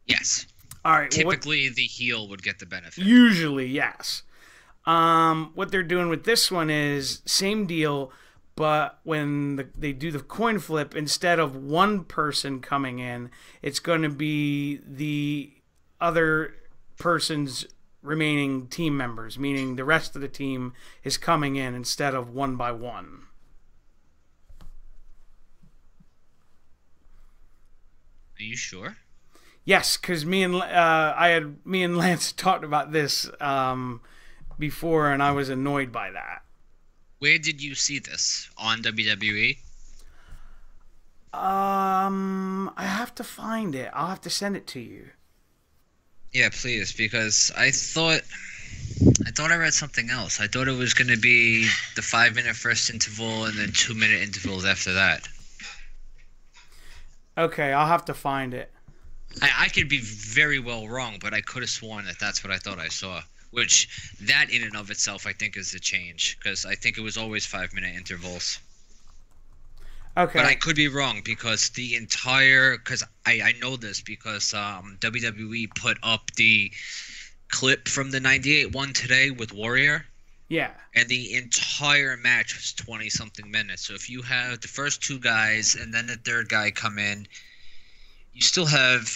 Speaker 2: Yes.
Speaker 1: All right.
Speaker 2: Typically, the heel would get the benefit.
Speaker 1: Usually, yes. What they're doing with this one is same deal, but when they do the coin flip, instead of one person coming in, it's going to be the other person's remaining team members, meaning the rest of the team is coming in instead of one by one.
Speaker 2: Are you sure?
Speaker 1: Yes, because me and Lance talked about this before, and I was annoyed by that.
Speaker 2: Where did you see this? On WWE?
Speaker 1: I have to find it. I'll have to send it to you.
Speaker 2: Yeah, please, because I thought I read something else. I thought it was going to be the 5-minute first interval and then 2-minute intervals after that.
Speaker 1: Okay, I'll have to find it.
Speaker 2: I could be very well wrong, but I could have sworn that that's what I thought I saw. Which, that in and of itself, I think is a change. Because I think it was always 5-minute intervals.
Speaker 1: Okay.
Speaker 2: But I could be wrong because because I know this because WWE put up the clip from the 98 one today with Warrior.
Speaker 1: Yeah.
Speaker 2: And the entire match was 20 something minutes. So if you have the first two guys and then the third guy come in, you still have,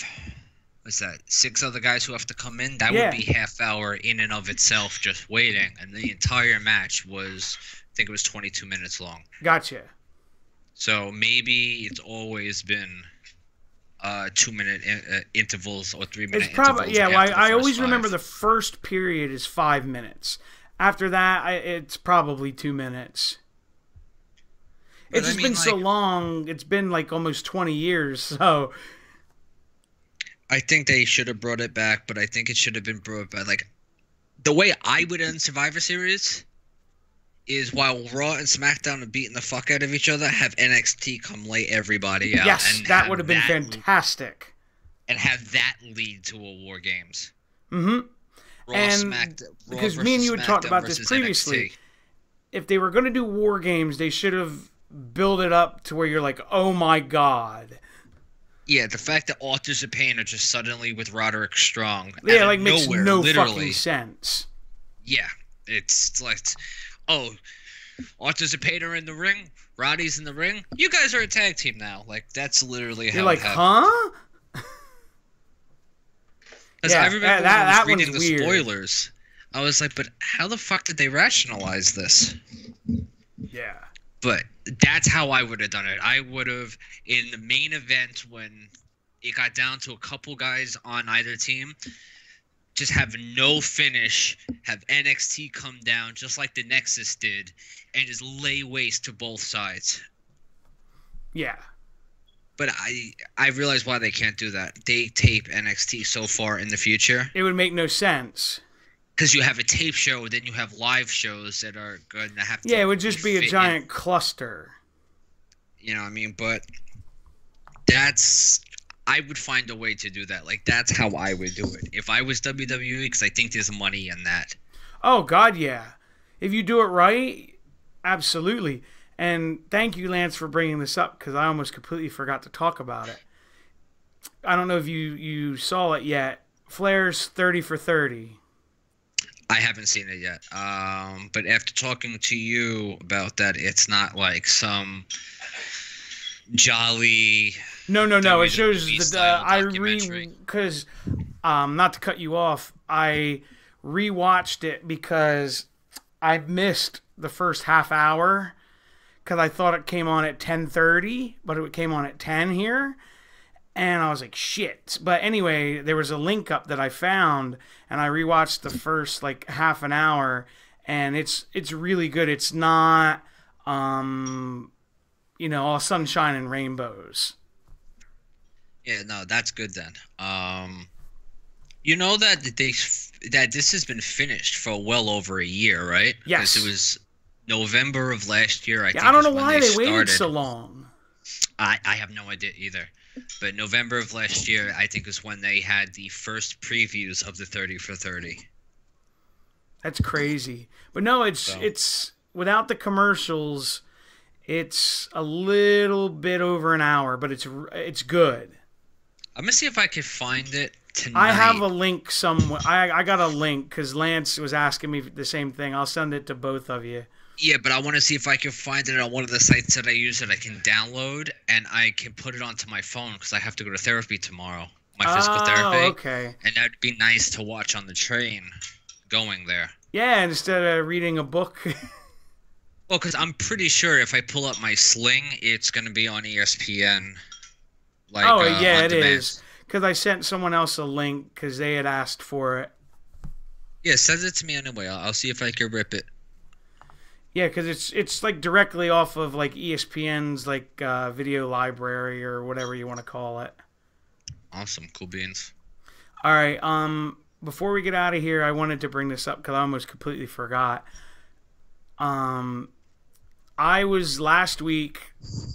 Speaker 2: what's that, six other guys who have to come in. That would
Speaker 1: Yeah.
Speaker 2: be half hour in and of itself just waiting. And the entire match was, I think it was 22 minutes long.
Speaker 1: Gotcha.
Speaker 2: So maybe it's always been 2 minute intervals or 3 minute
Speaker 1: It's probably
Speaker 2: intervals.
Speaker 1: yeah. Well,
Speaker 2: after the
Speaker 1: I
Speaker 2: first
Speaker 1: always
Speaker 2: five.
Speaker 1: remember the first period is 5 minutes. After that, it's probably 2 minutes.
Speaker 2: But
Speaker 1: It's
Speaker 2: I
Speaker 1: just
Speaker 2: mean,
Speaker 1: been so
Speaker 2: like,
Speaker 1: long. It's been like almost 20 years. So
Speaker 2: I think they should have brought it back, but I think it should have been brought back. Like, the way I would end Survivor Series is while Raw and SmackDown are beating the fuck out of each other, have NXT come lay everybody out.
Speaker 1: yes,
Speaker 2: and
Speaker 1: that would have been fantastic.
Speaker 2: And have that lead to a War Games.
Speaker 1: Mm-hmm.
Speaker 2: Raw,
Speaker 1: And
Speaker 2: SmackDown, Raw
Speaker 1: because me and you had
Speaker 2: versus
Speaker 1: talked
Speaker 2: SmackDown
Speaker 1: about this
Speaker 2: versus
Speaker 1: previously.
Speaker 2: NXT.
Speaker 1: If they were going to do War Games, they should have built it up to where you're like, oh my god.
Speaker 2: Yeah, the fact that Authors of Pain are just suddenly with Roderick Strong.
Speaker 1: Yeah,
Speaker 2: out of
Speaker 1: like makes
Speaker 2: nowhere,
Speaker 1: no
Speaker 2: literally.
Speaker 1: fucking sense.
Speaker 2: Yeah, it's like, oh, Authors of Pain are in the ring, Roddy's in the ring. You guys are a tag team now. Like, that's literally how
Speaker 1: You're like,
Speaker 2: it happened.
Speaker 1: huh?
Speaker 2: Because
Speaker 1: Yeah,
Speaker 2: I remember
Speaker 1: that-
Speaker 2: when I
Speaker 1: that
Speaker 2: was reading
Speaker 1: one's
Speaker 2: the
Speaker 1: weird.
Speaker 2: spoilers, I was like, but how the fuck did they rationalize this?
Speaker 1: Yeah.
Speaker 2: But that's how I would have done it. I would have, in the main event, when it got down to a couple guys on either team, just have no finish, have NXT come down just like the Nexus did, and just lay waste to both sides.
Speaker 1: Yeah.
Speaker 2: But I realize why they can't do that. They tape NXT so far in the future.
Speaker 1: It would make no sense.
Speaker 2: Because you have a tape show, then you have live shows that are going to have to...
Speaker 1: Yeah, it would just be a
Speaker 2: fit
Speaker 1: giant cluster.
Speaker 2: You know what I mean? But that's... I would find a way to do that. Like, that's how I would do it. If I was WWE, because I think there's money in that.
Speaker 1: Oh, God, yeah. If you do it right, absolutely. And thank you, Lance, for bringing this up, because I almost completely forgot to talk about it. I don't know if you saw it yet. Flair's 30 for 30.
Speaker 2: I haven't seen it yet. But after talking to you about that, it's not like some jolly...
Speaker 1: No. It
Speaker 2: WWE
Speaker 1: shows that
Speaker 2: style
Speaker 1: I
Speaker 2: documentary.
Speaker 1: because not to cut you off, I rewatched it because I missed the first half hour because I thought it came on at 10:30, but it came on at 10 here, and I was like shit. But anyway, there was a link up that I found, and I rewatched the first like half an hour, and it's really good. It's not all sunshine and rainbows.
Speaker 2: Yeah, no, that's good then. You know that this has been finished for well over a year, right?
Speaker 1: Yes.
Speaker 2: 'Cause it was November of last year. I think
Speaker 1: I don't
Speaker 2: is
Speaker 1: know
Speaker 2: when
Speaker 1: why they waited
Speaker 2: started.
Speaker 1: so long.
Speaker 2: I have no idea either. But November of last year, I think, is when they had the first previews of the 30 for 30.
Speaker 1: That's crazy. But no, it's
Speaker 2: So.
Speaker 1: it's without the commercials, it's a little bit over an hour, but it's good.
Speaker 2: I'm gonna see if I can find it tonight.
Speaker 1: I have a link somewhere. I got a link because Lance was asking me the same thing. I'll send it to both of you.
Speaker 2: Yeah, but I want to see if I can find it on one of the sites that I use that I can download, and I can put it onto my phone because I have to go to therapy tomorrow. My physical therapy.
Speaker 1: Okay.
Speaker 2: And that would be nice to watch on the train going there.
Speaker 1: Yeah, instead of reading a book.
Speaker 2: Well, because I'm pretty sure if I pull up my Sling, it's going to be on ESPN. Like,
Speaker 1: oh, yeah,
Speaker 2: on
Speaker 1: it
Speaker 2: demand.
Speaker 1: is. Because I sent someone else a link because they had asked for it.
Speaker 2: Yeah, send it to me anyway. I'll see if I can rip it.
Speaker 1: Yeah, because it's like directly off of like ESPN's like video library or whatever you want to call it.
Speaker 2: Awesome. Cool beans.
Speaker 1: All right. Before we get out of here, I wanted to bring this up because I almost completely forgot. I was last week.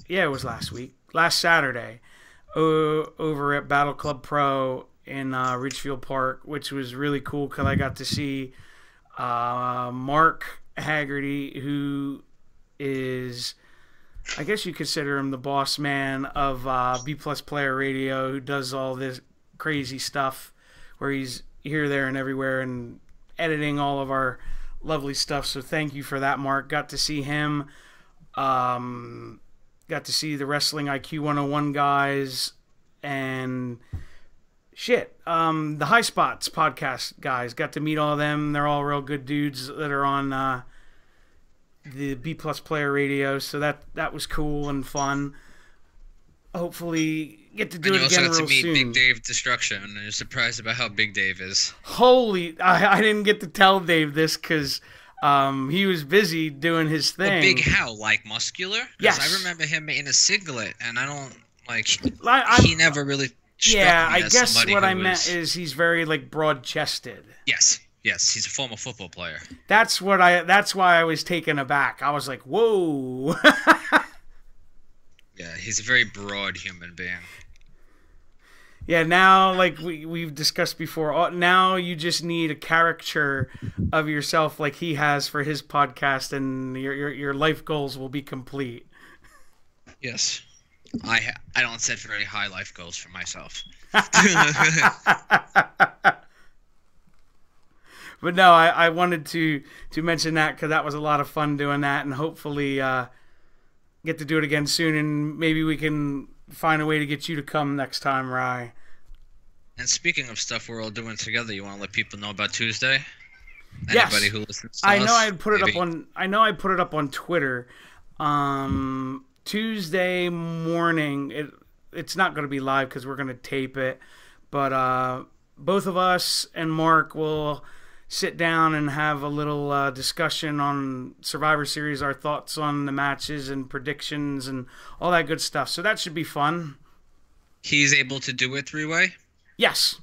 Speaker 1: Yeah, it was last week. Last Saturday, over at Battle Club Pro in Ridgefield Park, which was really cool because I got to see Mark Haggerty, who is, I guess you consider him the boss man of B Plus Player Radio, who does all this crazy stuff where he's here, there, and everywhere and editing all of our lovely stuff. So thank you for that, Mark. Got to see him. Got to see the Wrestling IQ 101 guys and shit. The High Spots podcast guys. Got to meet all of them. They're all real good dudes that are on the B Plus Player Radio. So that was cool and fun. Hopefully get to do it again real soon.
Speaker 2: You also got to meet Big Dave Destruction, and you're surprised about how big Dave is.
Speaker 1: Holy, I didn't get to tell Dave this because he was busy doing his thing.
Speaker 2: Well, big how? Like muscular?
Speaker 1: Yes.
Speaker 2: I remember him in a singlet, and I don't, like, he never really struck me
Speaker 1: I
Speaker 2: as
Speaker 1: guess
Speaker 2: somebody
Speaker 1: what
Speaker 2: who
Speaker 1: I meant is he's very, like, broad-chested.
Speaker 2: Yes, he's a former football player.
Speaker 1: That's why I was taken aback. I was like, whoa.
Speaker 2: Yeah, he's a very broad human being.
Speaker 1: Yeah, now, like we've discussed before, now you just need a caricature of yourself like he has for his podcast, and your life goals will be complete.
Speaker 2: Yes. I don't set very high life goals for myself.
Speaker 1: But no, I wanted to mention that because that was a lot of fun doing that, and hopefully get to do it again soon, and maybe we can find a way to get you to come next time, Rye.
Speaker 2: And speaking of stuff we're all doing together, you want to let people know about Tuesday?
Speaker 1: Yes.
Speaker 2: Anybody who listens to
Speaker 1: I
Speaker 2: us,
Speaker 1: know I put
Speaker 2: maybe?
Speaker 1: it up on. I know I put it up on Twitter. Tuesday morning. It's not going to be live because we're going to tape it, but both of us and Mark will sit down and have a little discussion on Survivor Series, our thoughts on the matches and predictions and all that good stuff. So that should be fun.
Speaker 2: He's able to do it three-way?
Speaker 1: Yes.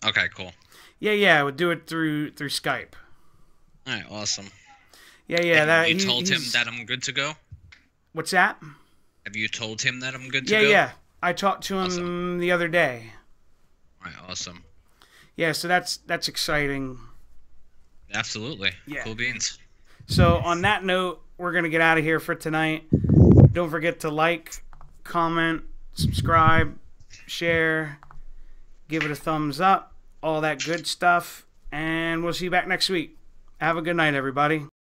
Speaker 2: Okay, cool.
Speaker 1: Yeah, we'll do it through Skype.
Speaker 2: All right, awesome.
Speaker 1: Yeah.
Speaker 2: You told him that I'm good to go?
Speaker 1: What's that?
Speaker 2: Have you told him that I'm good to go?
Speaker 1: Yeah. I talked to him the other day.
Speaker 2: All right, awesome.
Speaker 1: Yeah, so that's exciting.
Speaker 2: Absolutely.
Speaker 1: Yeah.
Speaker 2: Cool beans.
Speaker 1: So on that note, we're going to get out of here for tonight. Don't forget to like, comment, subscribe, share, give it a thumbs up, all that good stuff. And we'll see you back next week. Have a good night, everybody.